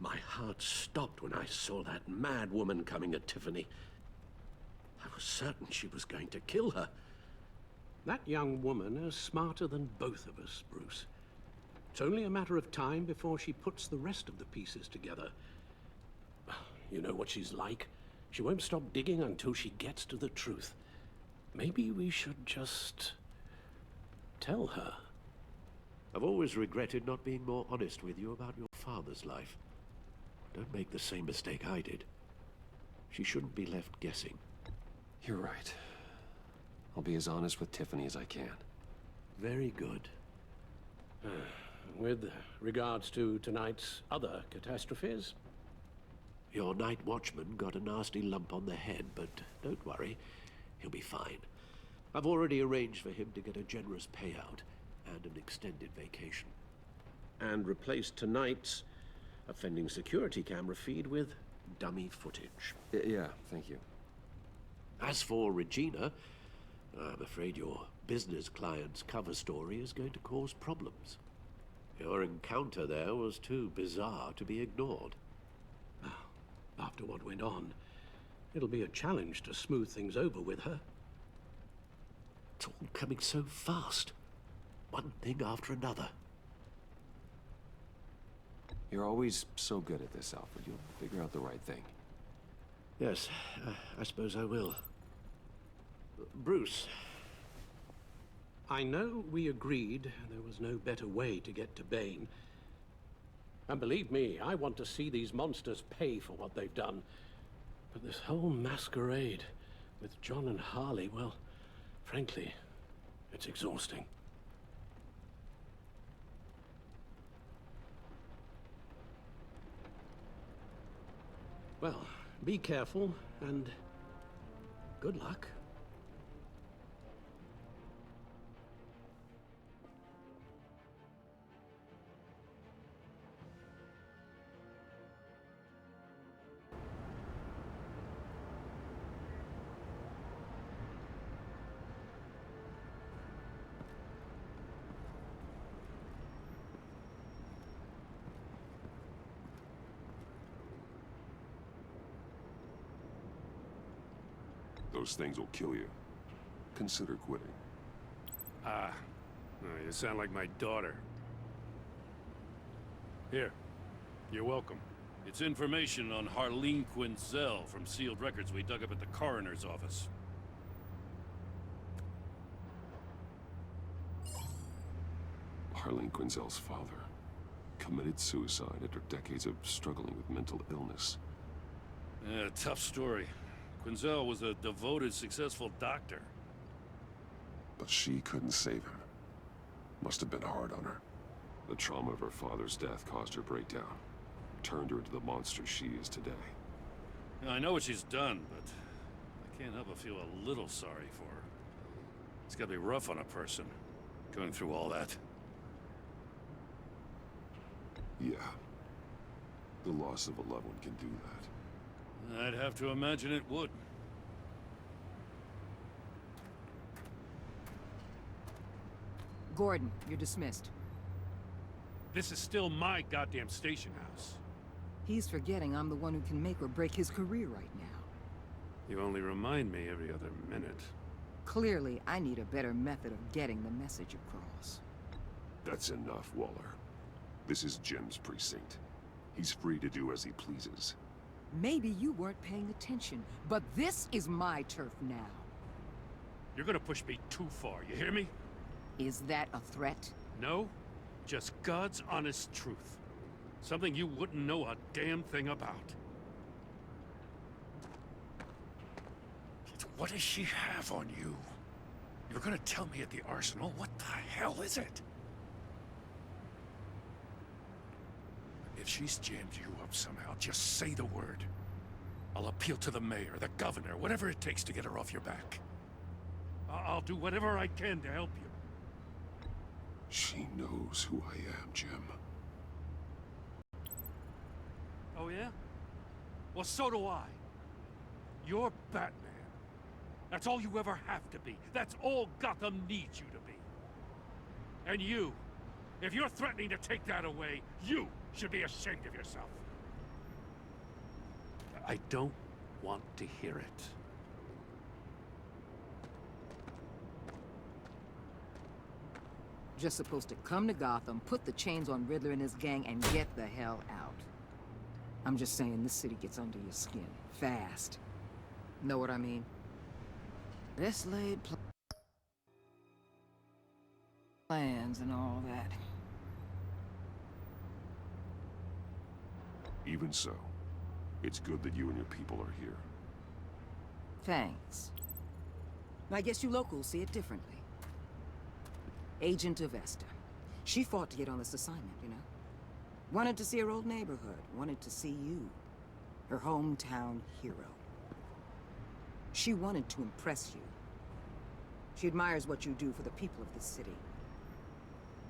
My heart stopped when I saw that mad woman coming at Tiffany. I was certain she was going to kill her. That young woman is smarter than both of us, Bruce. It's only a matter of time before she puts the rest of the pieces together. You know what she's like. She won't stop digging until she gets to the truth. Maybe we should just tell her. I've always regretted not being more honest with you about your father's life. Don't make the same mistake I did. She shouldn't be left guessing. You're right. I'll be as honest with Tiffany as I can. Very good. With regards to tonight's other catastrophes? Your night watchman got a nasty lump on the head, but don't worry. He'll be fine. I've already arranged for him to get a generous payout and an extended vacation. And replaced tonight's offending security camera feed with dummy footage. Yeah, thank you. As for Regina, I'm afraid your business client's cover story is going to cause problems. Your encounter there was too bizarre to be ignored. After what went on, it'll be a challenge to smooth things over with her. It's all coming so fast. One thing after another. You're always so good at this, Alfred. You'll figure out the right thing. Yes, I suppose I will. Bruce. I know we agreed there was no better way to get to Bane. And believe me, I want to see these monsters pay for what they've done. But this whole masquerade with John and Harley, well, frankly, it's exhausting. Well, be careful, and good luck. Those things will kill you. Consider quitting. You sound like my daughter. Here, you're welcome. It's information on Harleen Quinzel from sealed records we dug up at the coroner's office. Harleen Quinzel's father committed suicide after decades of struggling with mental illness. Yeah, tough story. Quinzel was a devoted, successful doctor. But she couldn't save him. Must have been hard on her. The trauma of her father's death caused her breakdown. Turned her into the monster she is today. Now, I know what she's done, but I can't help but feel a little sorry for her. It's gotta be rough on a person, going through all that. Yeah. The loss of a loved one can do that. I'd have to imagine it would. Gordon, you're dismissed. This is still my goddamn station house. He's forgetting I'm the one who can make or break his career right now. You only remind me every other minute. Clearly, I need a better method of getting the message across. That's enough, Waller. This is Jim's precinct. He's free to do as he pleases. Maybe you weren't paying attention, but this is my turf now. You're gonna push me too far, you hear me? Is that a threat? No, just God's honest truth. Something you wouldn't know a damn thing about. What does she have on you? You're gonna tell me at the arsenal? What the hell is it? If she's jammed you up somehow, just say the word. I'll appeal to the mayor, the governor, whatever it takes to get her off your back. I'll do whatever I can to help you. She knows who I am, Jim. Oh yeah? Well, so do I. You're Batman. That's all you ever have to be. That's all Gotham needs you to be. And you, if you're threatening to take that away, you should be ashamed of yourself. I don't want to hear it. Just supposed to come to Gotham, put the chains on Riddler and his gang, and get the hell out. I'm just saying, this city gets under your skin. Fast. Know what I mean? Best laid plans and all that. Even so, it's good that you and your people are here. Thanks. I guess you locals see it differently. Agent Avesta. She fought to get on this assignment, you know? Wanted to see her old neighborhood. Wanted to see you. Her hometown hero. She wanted to impress you. She admires what you do for the people of this city.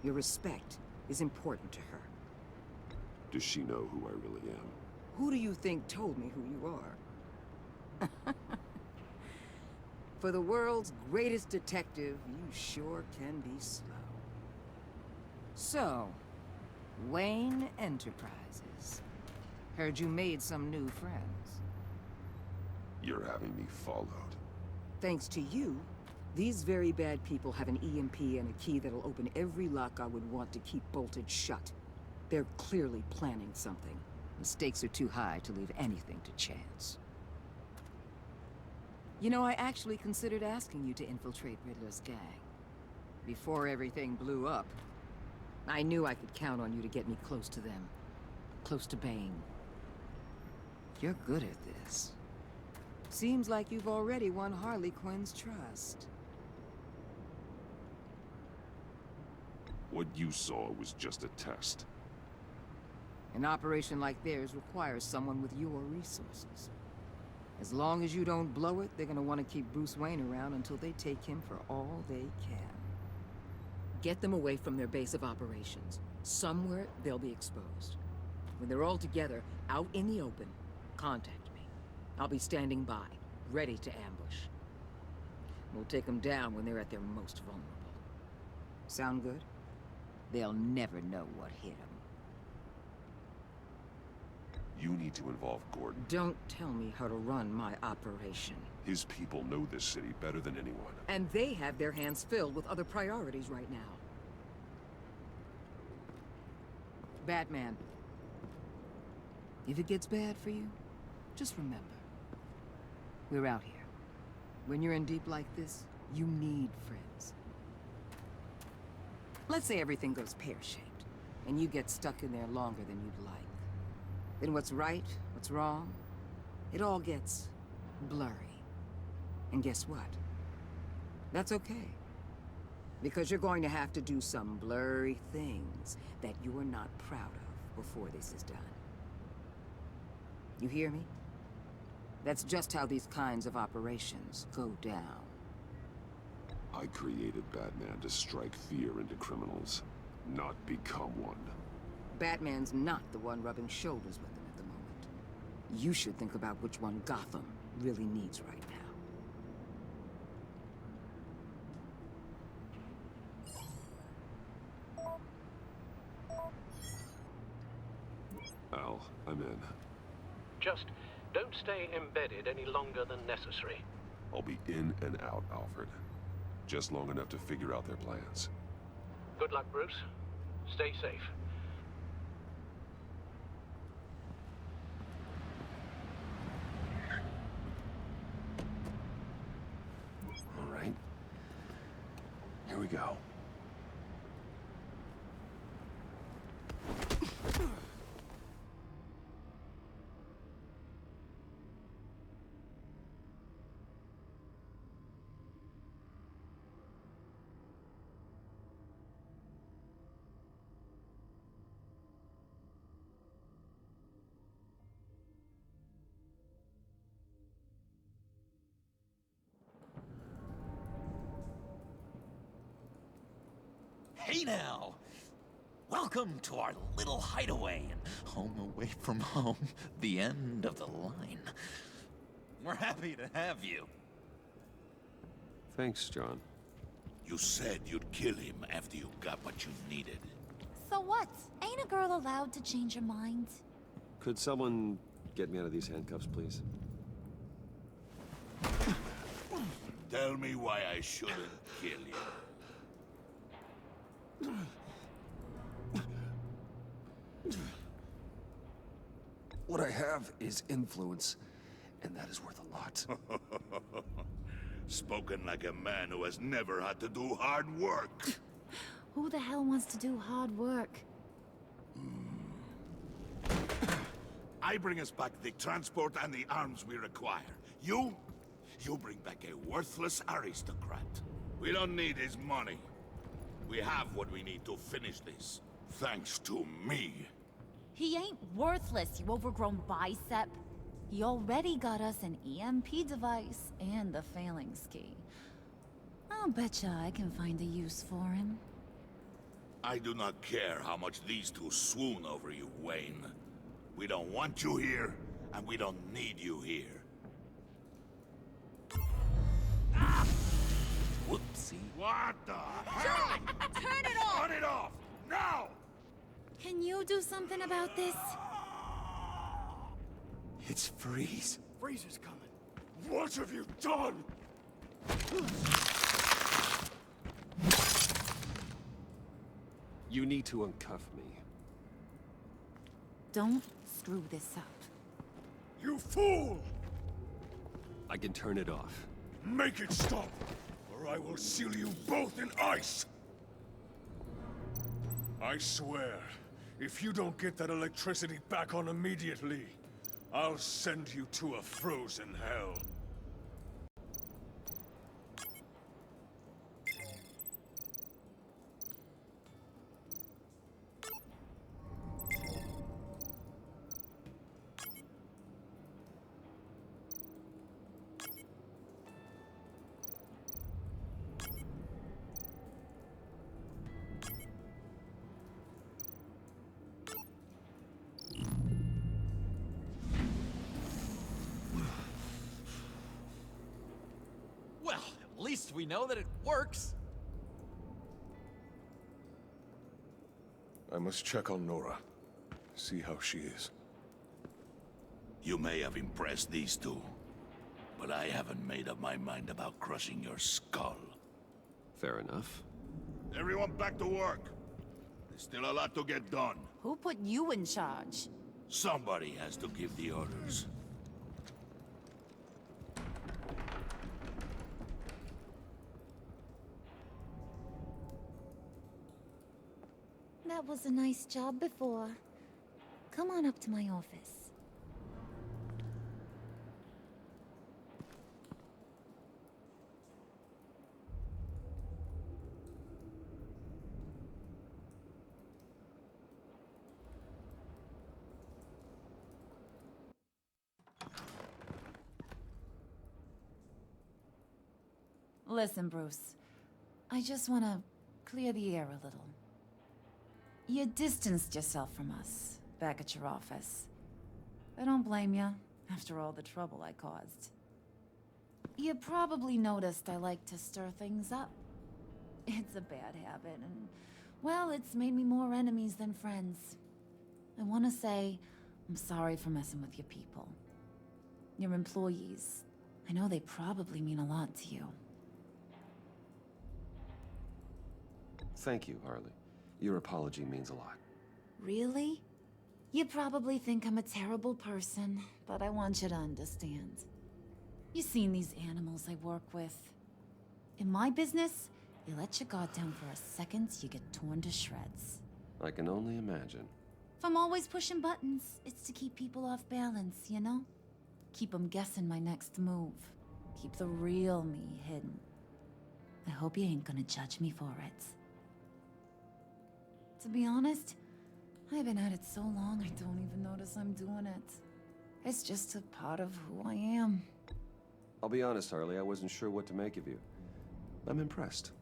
Your respect is important to her. Does she know who I really am? Who do you think told me who you are? For the world's greatest detective, you sure can be slow. So, Wayne Enterprises. Heard you made some new friends. You're having me followed. Thanks to you, these very bad people have an EMP and a key that'll open every lock I would want to keep bolted shut. They're clearly planning something. The stakes are too high to leave anything to chance. You know, I actually considered asking you to infiltrate Riddler's gang. Before everything blew up, I knew I could count on you to get me close to them. Close to Bane. You're good at this. Seems like you've already won Harley Quinn's trust. What you saw was just a test. An operation like theirs requires someone with your resources. As long as you don't blow it, they're gonna want to keep Bruce Wayne around until they take him for all they can. Get them away from their base of operations. Somewhere they'll be exposed. When they're all together, out in the open, contact me. I'll be standing by, ready to ambush. We'll take them down when they're at their most vulnerable. Sound good? They'll never know what hit them. You need to involve Gordon. Don't tell me how to run my operation. His people know this city better than anyone. And they have their hands filled with other priorities right now. Batman. If it gets bad for you, just remember. We're out here. When you're in deep like this, you need friends. Let's say everything goes pear-shaped, and you get stuck in there longer than you'd like. Then what's right, what's wrong, it all gets blurry. And guess what? That's okay. Because you're going to have to do some blurry things that you're not proud of before this is done. You hear me? That's just how these kinds of operations go down. I created Batman to strike fear into criminals, not become one. Batman's not the one rubbing shoulders with them at the moment. You should think about which one Gotham really needs right now. Al, deal. I'm in. Just don't stay embedded any longer than necessary. I'll be in and out, Alfred. Just long enough to figure out their plans. Good luck, Bruce. Stay safe. All right. Here we go. Hey now! Welcome to our little hideaway and home away from home, the end of the line. We're happy to have you. Thanks, John. You said you'd kill him after you got what you needed. So what? Ain't a girl allowed to change her mind? Could someone get me out of these handcuffs, please? Tell me why I shouldn't kill you. What I have is influence, and that is worth a lot. Spoken like a man who has never had to do hard work. Who the hell wants to do hard work? I bring us back the transport and the arms we require. You bring back a worthless aristocrat. We don't need his money. We have what we need to finish this. Thanks to me. He ain't worthless, you overgrown bicep. He already got us an EMP device and the phalanx key. I'll betcha I can find a use for him. I do not care how much these two swoon over you, Wayne. We don't want you here, and we don't need you here. Whoopsie. What the John! Turn it off! Turn it off! Now! Can you do something about this? It's Freeze. Freeze is coming. What have you done? You need to uncuff me. Don't screw this up. You fool! I can turn it off. Make it stop, or I will seal you both in ice! I swear, if you don't get that electricity back on immediately, I'll send you to a frozen hell. Well, at least we know that it works. I must check on Nora. See how she is. You may have impressed these two, but I haven't made up my mind about crushing your skull. Fair enough. Everyone back to work. There's still a lot to get done. Who put you in charge? Somebody has to give the orders. That was a nice job before. Come on up to my office. Listen, Bruce. I just want to clear the air a little. You distanced yourself from us, back at your office. I don't blame you, after all the trouble I caused. You probably noticed I like to stir things up. It's a bad habit, and, well, it's made me more enemies than friends. I want to say, I'm sorry for messing with your people. Your employees. I know they probably mean a lot to you. Thank you, Harley. Your apology means a lot. Really? You probably think I'm a terrible person, but I want you to understand. You've seen these animals I work with. In my business, you let your guard down for a second, you get torn to shreds. I can only imagine. If I'm always pushing buttons, it's to keep people off balance, you know? Keep them guessing my next move. Keep the real me hidden. I hope you ain't gonna judge me for it. To be honest, I've been at it so long I don't even notice I'm doing it. It's just a part of who I am. I'll be honest, Harley, I wasn't sure what to make of you. I'm impressed.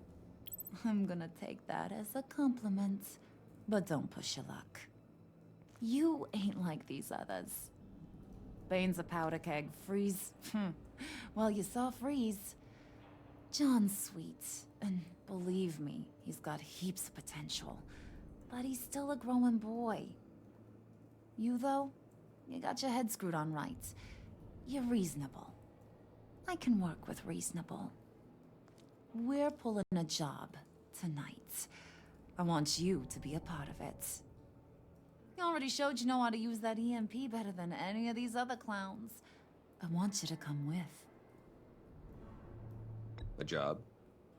I'm gonna take that as a compliment. But don't push your luck. You ain't like these others. Bane's a powder keg. Freeze. Well, you saw Freeze. John's sweet. And believe me, he's got heaps of potential. But he's still a growing boy. You, though, you got your head screwed on right. You're reasonable. I can work with reasonable. We're pulling a job tonight. I want you to be a part of it. You already showed you know how to use that EMP better than any of these other clowns. I want you to come with. A job?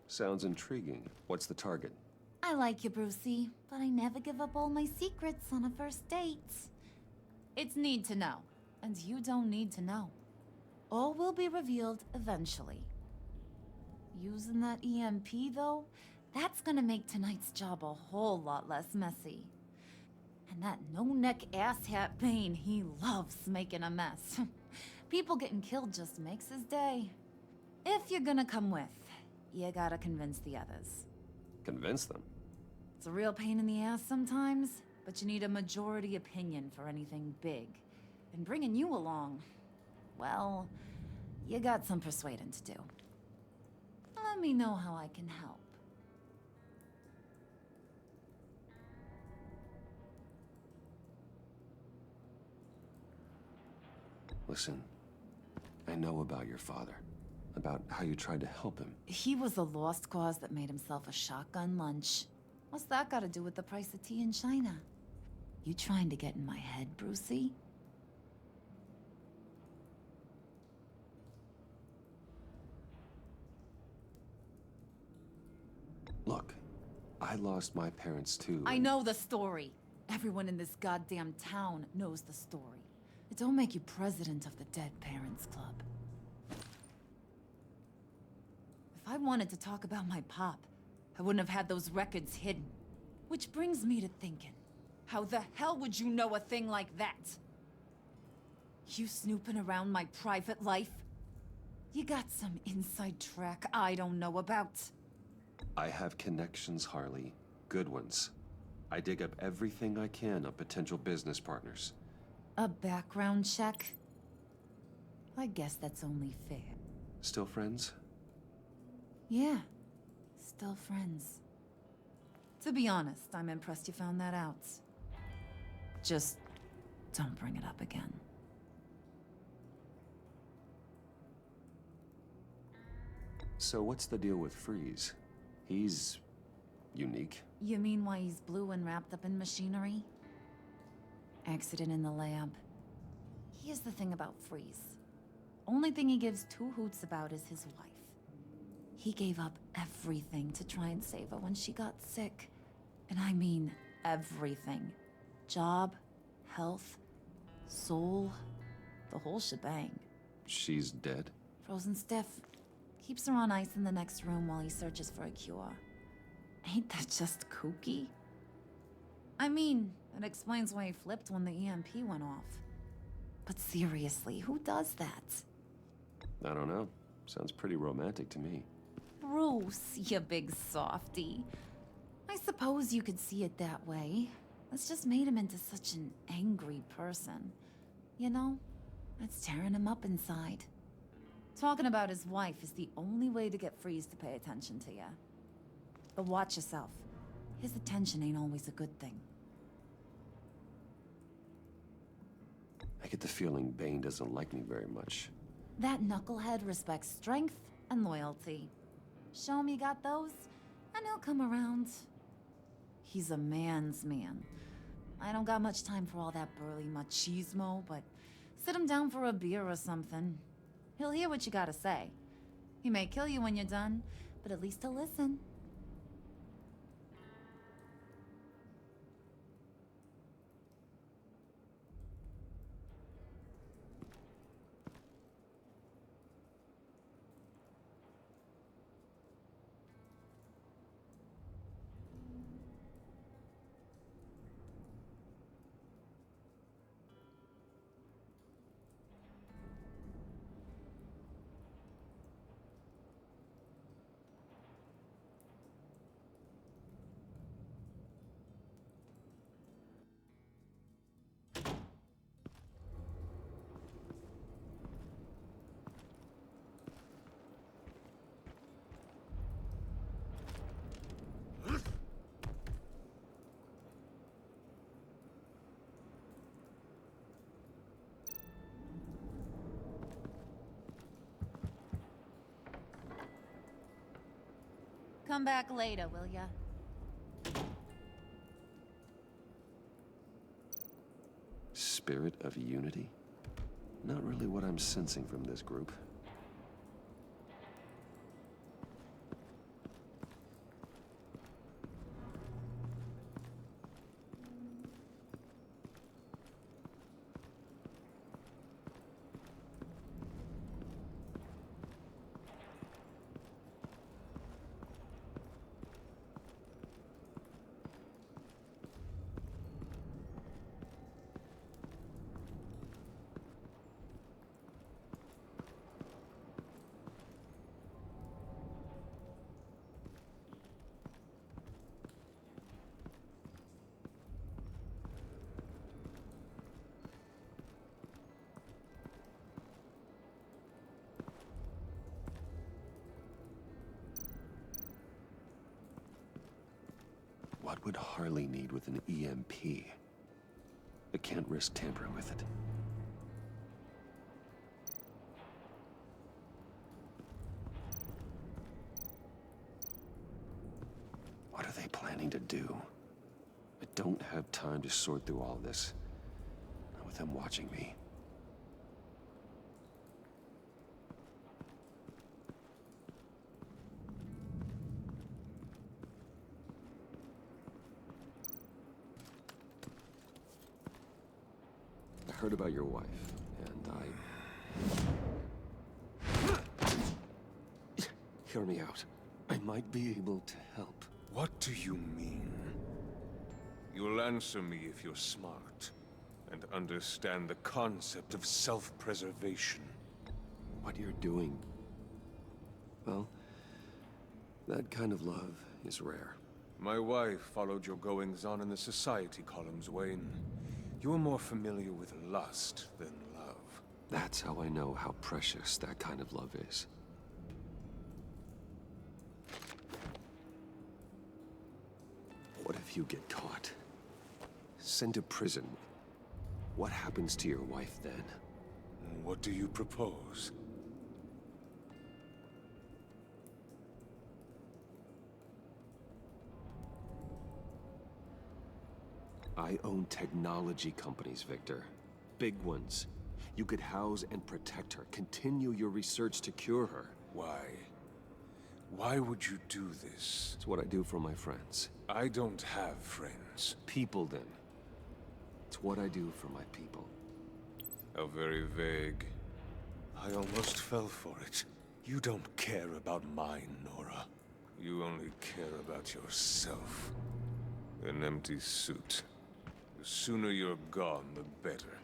Sounds intriguing. What's the target? I like you, Brucey, but I never give up all my secrets on a first date. It's need to know, and you don't need to know. All will be revealed eventually. Using that EMP, though, that's gonna make tonight's job a whole lot less messy. And that no-neck asshat Bane, he loves making a mess. People getting killed just makes his day. If you're gonna come with, you gotta convince the others. Convince them? It's a real pain in the ass sometimes, but you need a majority opinion for anything big. And bringing you along, well, you got some persuading to do. Let me know how I can help. Listen, I know about your father. About how you tried to help him. He was a lost cause that made himself a shotgun lunch. What's that got to do with the price of tea in China? You trying to get in my head, Brucey? Look, I lost my parents too. I know the story. Everyone in this goddamn town knows the story. It don't make you president of the Dead Parents Club. If I wanted to talk about my pop, I wouldn't have had those records hidden. Which brings me to thinking, how the hell would you know a thing like that? You snooping around my private life? You got some inside track I don't know about. I have connections, Harley. Good ones. I dig up everything I can on potential business partners. A background check? I guess that's only fair. Still friends? Yeah, still friends. To be honest, I'm impressed you found that out. Just don't bring it up again. So what's the deal with Freeze? He's unique. You mean why he's blue and wrapped up in machinery? Accident in the lab. Here's the thing about Freeze. Only thing he gives two hoots about is his wife. He gave up everything to try and save her when she got sick. And I mean everything. Job, health, soul, the whole shebang. She's dead? Frozen stiff. Keeps her on ice in the next room while he searches for a cure. Ain't that just kooky? I mean, it explains why he flipped when the EMP went off. But seriously, who does that? I don't know. Sounds pretty romantic to me. Bruce, you big softy. I suppose you could see it that way. It's just made him into such an angry person. You know, it's tearing him up inside. Talking about his wife is the only way to get Freeze to pay attention to you. But watch yourself. His attention ain't always a good thing. I get the feeling Bane doesn't like me very much. That knucklehead respects strength and loyalty. Show him you got those, and he'll come around. He's a man's man. I don't got much time for all that burly machismo, but sit him down for a beer or something. He'll hear what you gotta say. He may kill you when you're done, but at least he'll listen. Come back later, will ya? Spirit of unity? Not really what I'm sensing from this group. What would Harley need with an EMP? I can't risk tampering with it. What are they planning to do? I don't have time to sort through all this. Not with them watching me. I heard about your wife, and Hear me out. I might be able to help. What do you mean? You'll answer me if you're smart, and understand the concept of self-preservation. What you're doing, well, that kind of love is rare. My wife followed your goings-on in the society columns, Wayne. You are more familiar with lust than love. That's how I know how precious that kind of love is. What if you get caught? Sent to prison? What happens to your wife then? What do you propose? I own technology companies, Victor. Big ones. You could house and protect her. Continue your research to cure her. Why? Why would you do this? It's what I do for my friends. I don't have friends. People, then. It's what I do for my people. How very vague. I almost fell for it. You don't care about mine, Nora. You only care about yourself. An empty suit. The sooner you're gone, the better.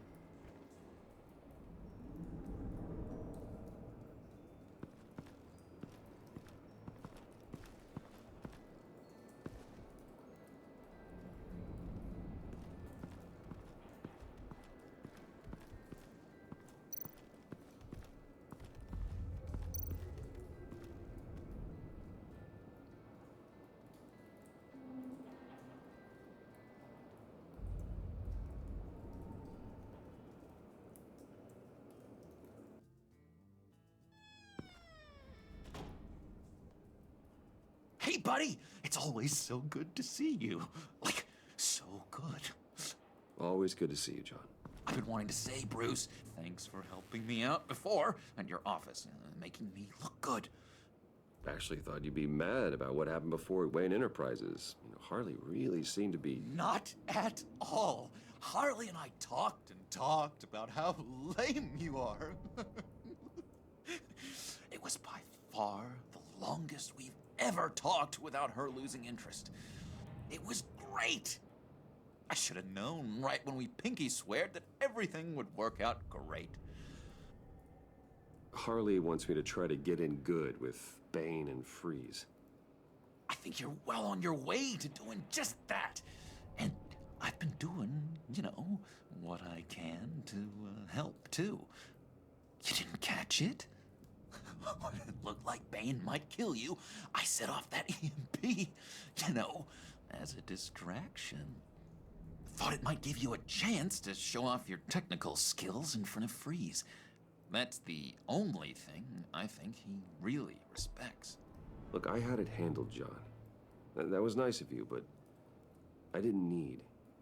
Hey, buddy! It's always so good to see you. Like, so good. Always good to see you, John. I've been wanting to say, Bruce, thanks for helping me out before at your office, making me look good. Actually thought you'd be mad about what happened before at Wayne Enterprises. You know, Harley really seemed to be... Not at all. Harley and I talked and talked about how lame you are. It was by far the longest we've ever talked without her losing interest. It was great. I should have known right when we pinky sweared that everything would work out great. Harley wants me to try to get in good with Bane and Freeze. I think you're well on your way to doing just that. And I've been doing, you know, what I can to help, too. You didn't catch it? When it looked like Bane might kill you, I set off that EMP, you know, as a distraction. Thought it might give you a chance to show off your technical skills in front of Freeze. That's the only thing I think he really respects. Look, I had it handled, John. That was nice of you, but I didn't need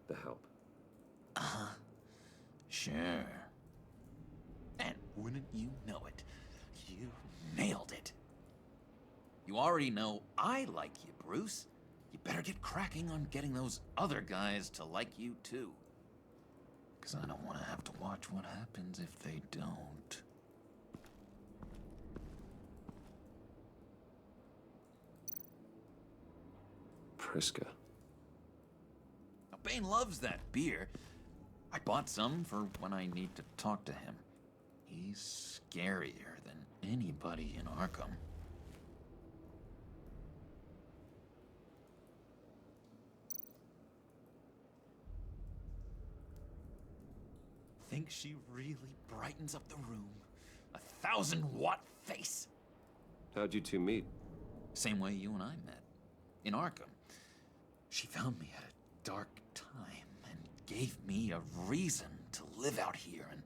the help. Uh-huh. Sure. And wouldn't you know it, you nailed it. You already know I like you, Bruce. You better get cracking on getting those other guys to like you, too. Because I don't want to have to watch what happens if they don't. Priska. Now, Bane loves that beer. I bought some for when I need to talk to him. He's scarier than anybody in Arkham. Think she really brightens up the room? 1,000-watt face! How'd you two meet? Same way you and I met. In Arkham. She found me at a dark time and gave me a reason to live out here and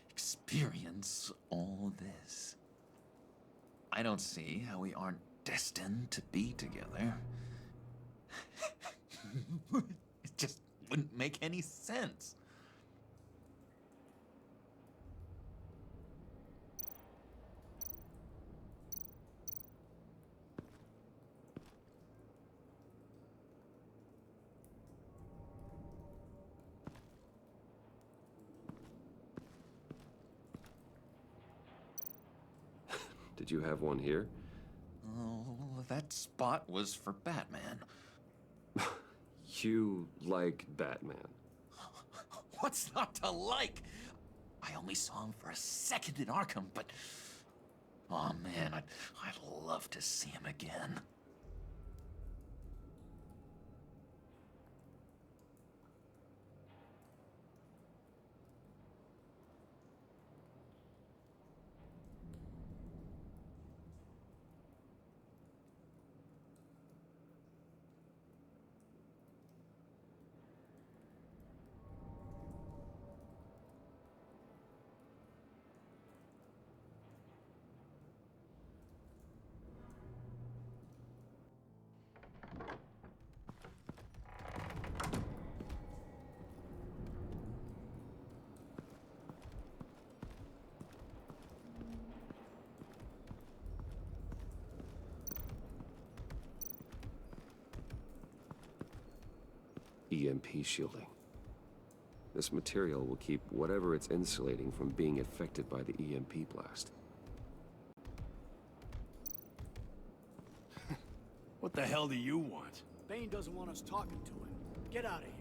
experience all this. I don't see how we aren't destined to be together. It just wouldn't make any sense. Did you have one here? Oh, that spot was for Batman. You like Batman? What's not to like? I only saw him for a second in Arkham, but... oh man, I'd love to see him again. EMP shielding. This material will keep whatever it's insulating from being affected by the EMP blast. What the hell do you want? Bane doesn't want us talking to him. Get out of here.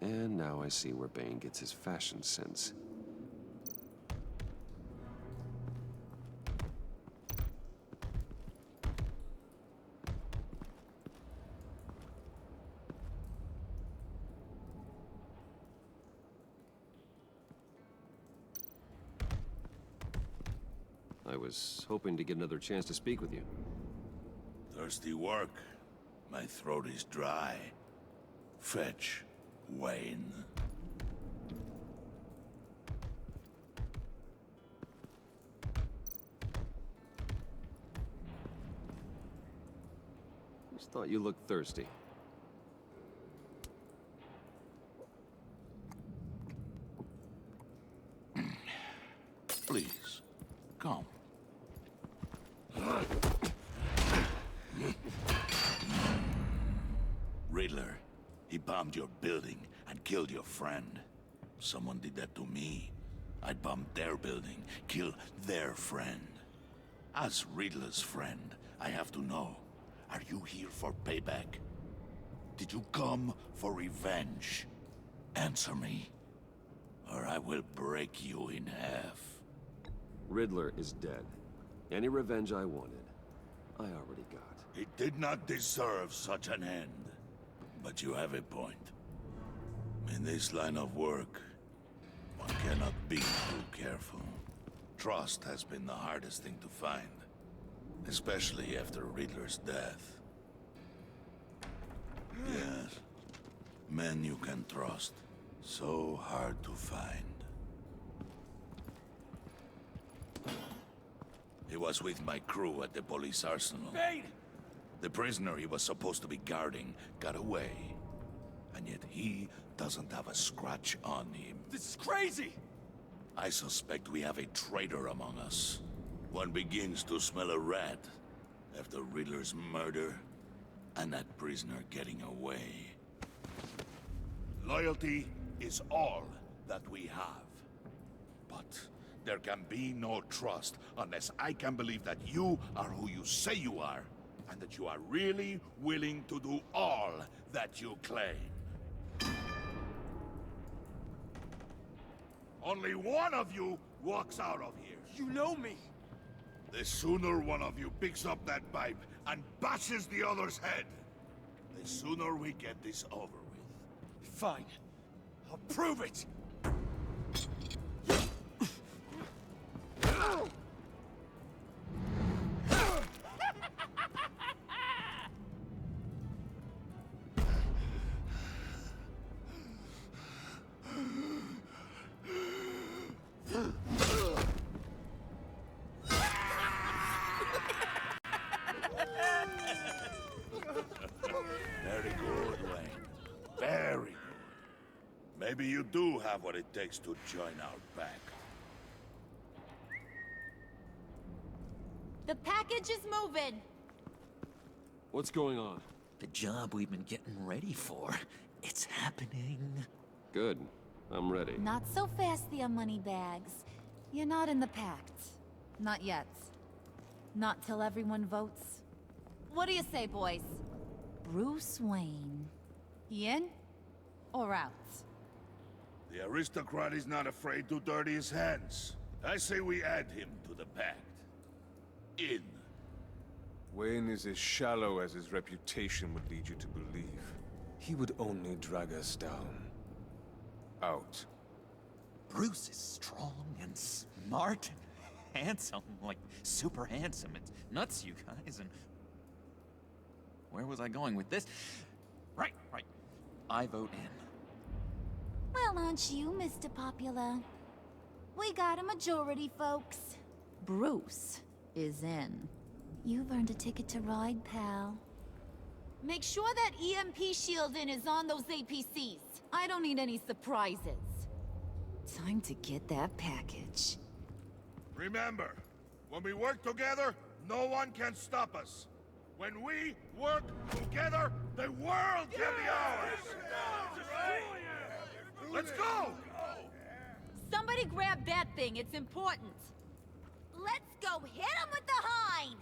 And now I see where Bane gets his fashion sense. I was hoping to get another chance to speak with you. Thirsty work. My throat is dry. Fetch, Wayne. Just thought you looked thirsty. Please, come. Riddler, he bombed your building and killed your friend. Someone did that to me. I'd bomb their building, kill their friend. As Riddler's friend, I have to know, are you here for payback? Did you come for revenge? Answer me, or I will break you in half. Riddler is dead. Any revenge I wanted, I already got. He did not deserve such an end. But you have a point. In this line of work, one cannot be too careful. Trust has been the hardest thing to find. Especially after Riddler's death. Yes. Men you can trust. So hard to find. He was with my crew at the police arsenal. Bane! The prisoner he was supposed to be guarding got away. And yet he doesn't have a scratch on him. This is crazy! I suspect we have a traitor among us. One begins to smell a rat after Riddler's murder and that prisoner getting away. Loyalty is all that we have. But there can be no trust unless I can believe that you are who you say you are, and that you are really willing to do all that you claim. Only one of you walks out of here. You know me! The sooner one of you picks up that pipe and bashes the other's head, the sooner we get this over with. Fine. I'll prove it! Very good, Wayne. Very good. Maybe you do have what it takes to join our pact. The package is moving. What's going on? The job we've been getting ready for. It's happening. Good. I'm ready. Not so fast, the Moneybags. You're not in the Pact. Not yet. Not till everyone votes. What do you say, boys? Bruce Wayne. He in? Or out? The aristocrat is not afraid to dirty his hands. I say we add him to the pact. In. Wayne is as shallow as his reputation would lead you to believe. He would only drag us down. Out. Bruce is strong and smart and handsome, like super handsome. It's nuts, you guys, and... Where was I going with this? Right. I vote in. Well, aren't you, Mr. Popular? We got a majority, folks. Bruce is in. You've earned a ticket to ride, pal. Make sure that EMP shielding is on those APCs. I don't need any surprises. Time to get that package. Remember, when we work together, no one can stop us. When we work together, the world can be ours! Let's go! Somebody grab that thing, it's important. Let's go hit him with the hind!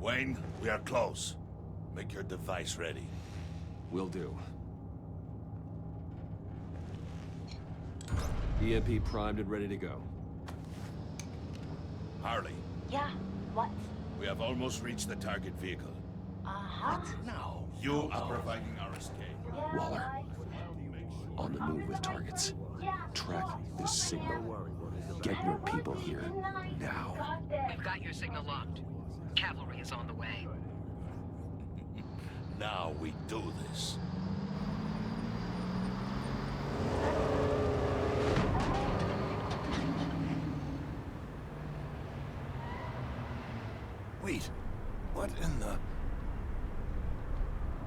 Wayne, we are close. Make your device ready. Will do. EMP primed and ready to go. Harley, Yeah, what? we have almost reached the target vehicle. Uh-huh. Now, you are providing our escape. Waller. On the move with targets. Track this signal. Get your people here now. We've got your signal locked. Cavalry is on the way. Now we do this. Wait, what in the...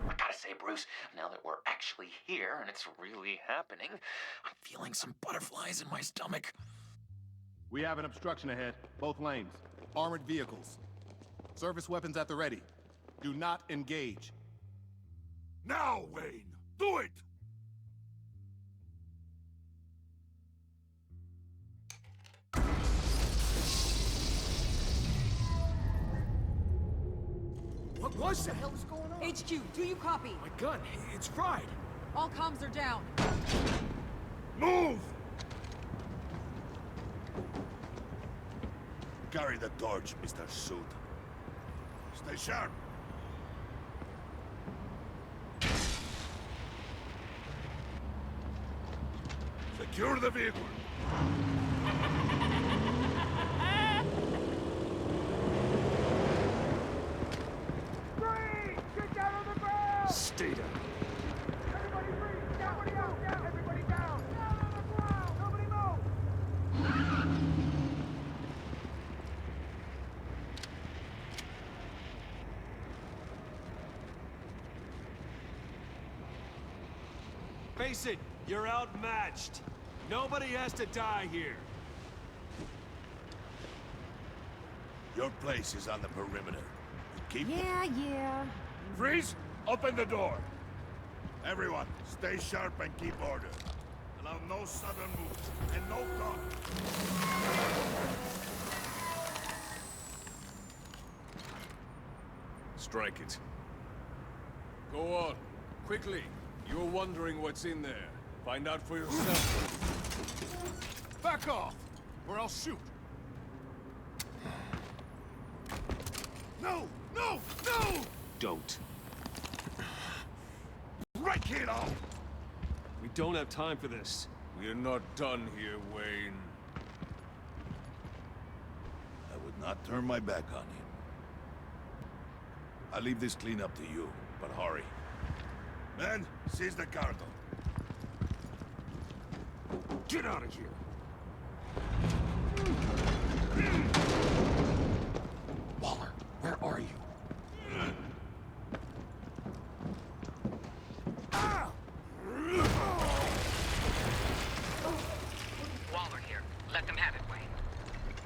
I gotta say, Bruce, now that we're actually here and it's really happening, I'm feeling some butterflies in my stomach. We have an obstruction ahead, both lanes. Armored vehicles. Service weapons at the ready. Do not engage. Now, Wayne! Do it! What was that? What the hell is going on? HQ, do you copy? My gun, it's fried. All comms are down. Move! Carry the torch, Mr. Suit. Stay sharp. Secure the vehicle. Get down on the ground! Stay down. Everybody breathe! Everybody out! Down! Everybody down! Down on the ground! Nobody move! Face it, you're outmatched. Nobody has to die here. Your place is on the perimeter. Keep... Yeah. Freeze! Open the door! Everyone, stay sharp and keep order. Allow no sudden moves, and no talk. Strike it. Go on. Quickly. You're wondering what's in there. Find out for yourself. Back off, or I'll shoot. No! No! No! Don't. Right, kiddo! We don't have time for this. We're not done here, Wayne. I would not turn my back on him. I leave this clean up to you, but hurry. Men, seize the cargo. Get out of here. Waller, where are you? Waller here. Let them have it, Wayne.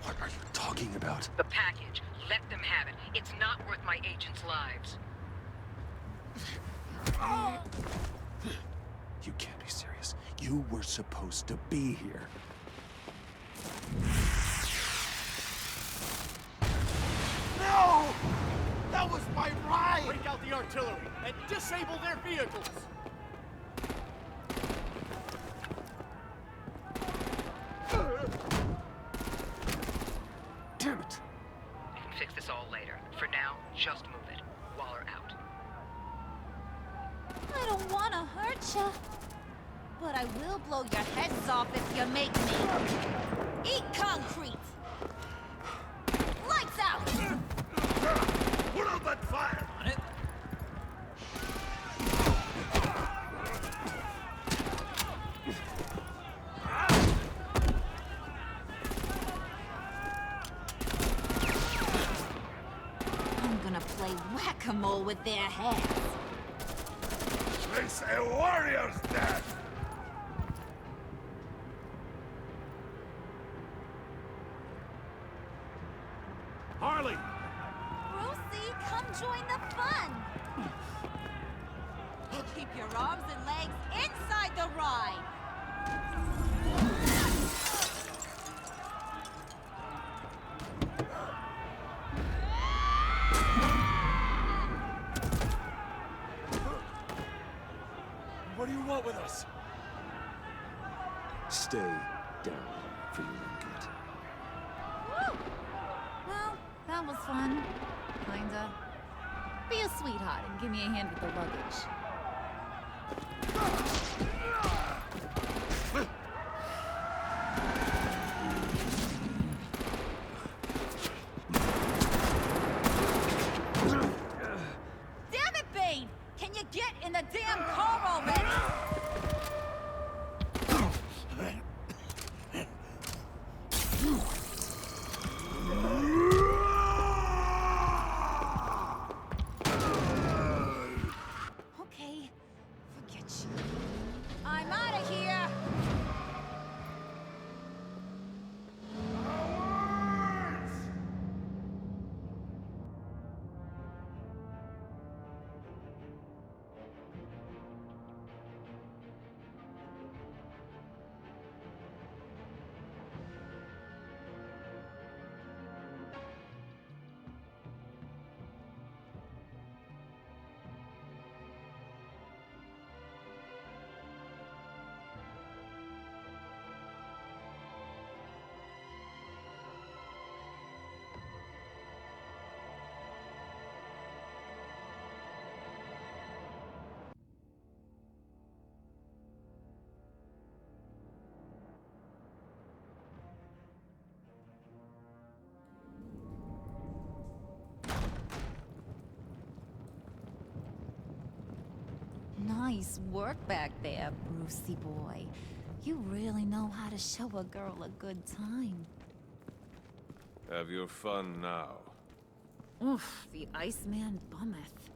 What are you talking about? The package. Let them have it. It's not worth my agents' lives. You can't be serious. You were supposed to be here. No! That was my ride! Break out the artillery and disable their vehicles! Damn it! We can fix this all later. For now, just move it. Waller out. I don't want to hurt you, but I will blow your heads off if you make me. Eat concrete! Lights out! Put out that fire! On it? I'm gonna play whack-a-mole with their heads. It's a warrior's death! Harley! Brucey, come join the fun! Keep your arms and legs inside the ride! us. Stay down for your own good. Woo! Well, that was fun. Kinda. Be a sweetheart and give me a hand with the luggage. Damn it, Bane! Can you get in the damn car already? Okay, forget you. I'm out of here! Nice work back there, Brucey boy. You really know how to show a girl a good time. Have your fun now. Oof, the Iceman bummeth.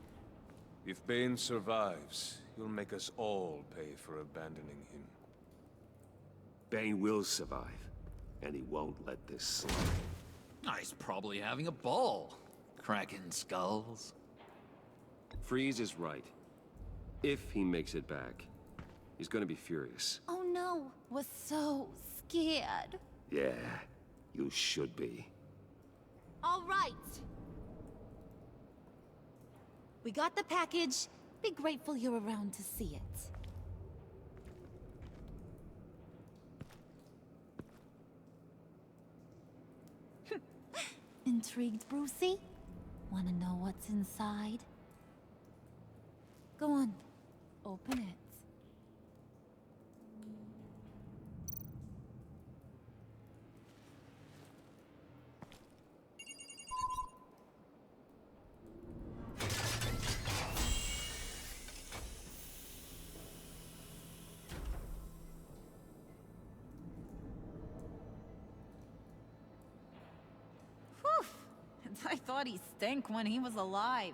If Bane survives, you'll make us all pay for abandoning him. Bane will survive, and he won't let this slide. Oh, he's probably having a ball. Cracking skulls. Freeze is right. If he makes it back, he's gonna be furious. Oh no, was so scared. Yeah, you should be. All right. We got the package. Be grateful you're around to see it. Intrigued, Brucey? Wanna know what's inside? Go on, open it. Whew! I thought he stank when he was alive.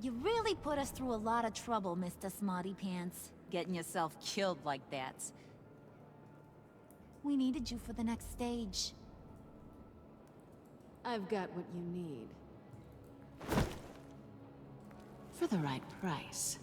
You really put us through a lot of trouble, Mr. Smarty Pants. Getting yourself killed like that. We needed you for the next stage. I've got what you need. For the right price.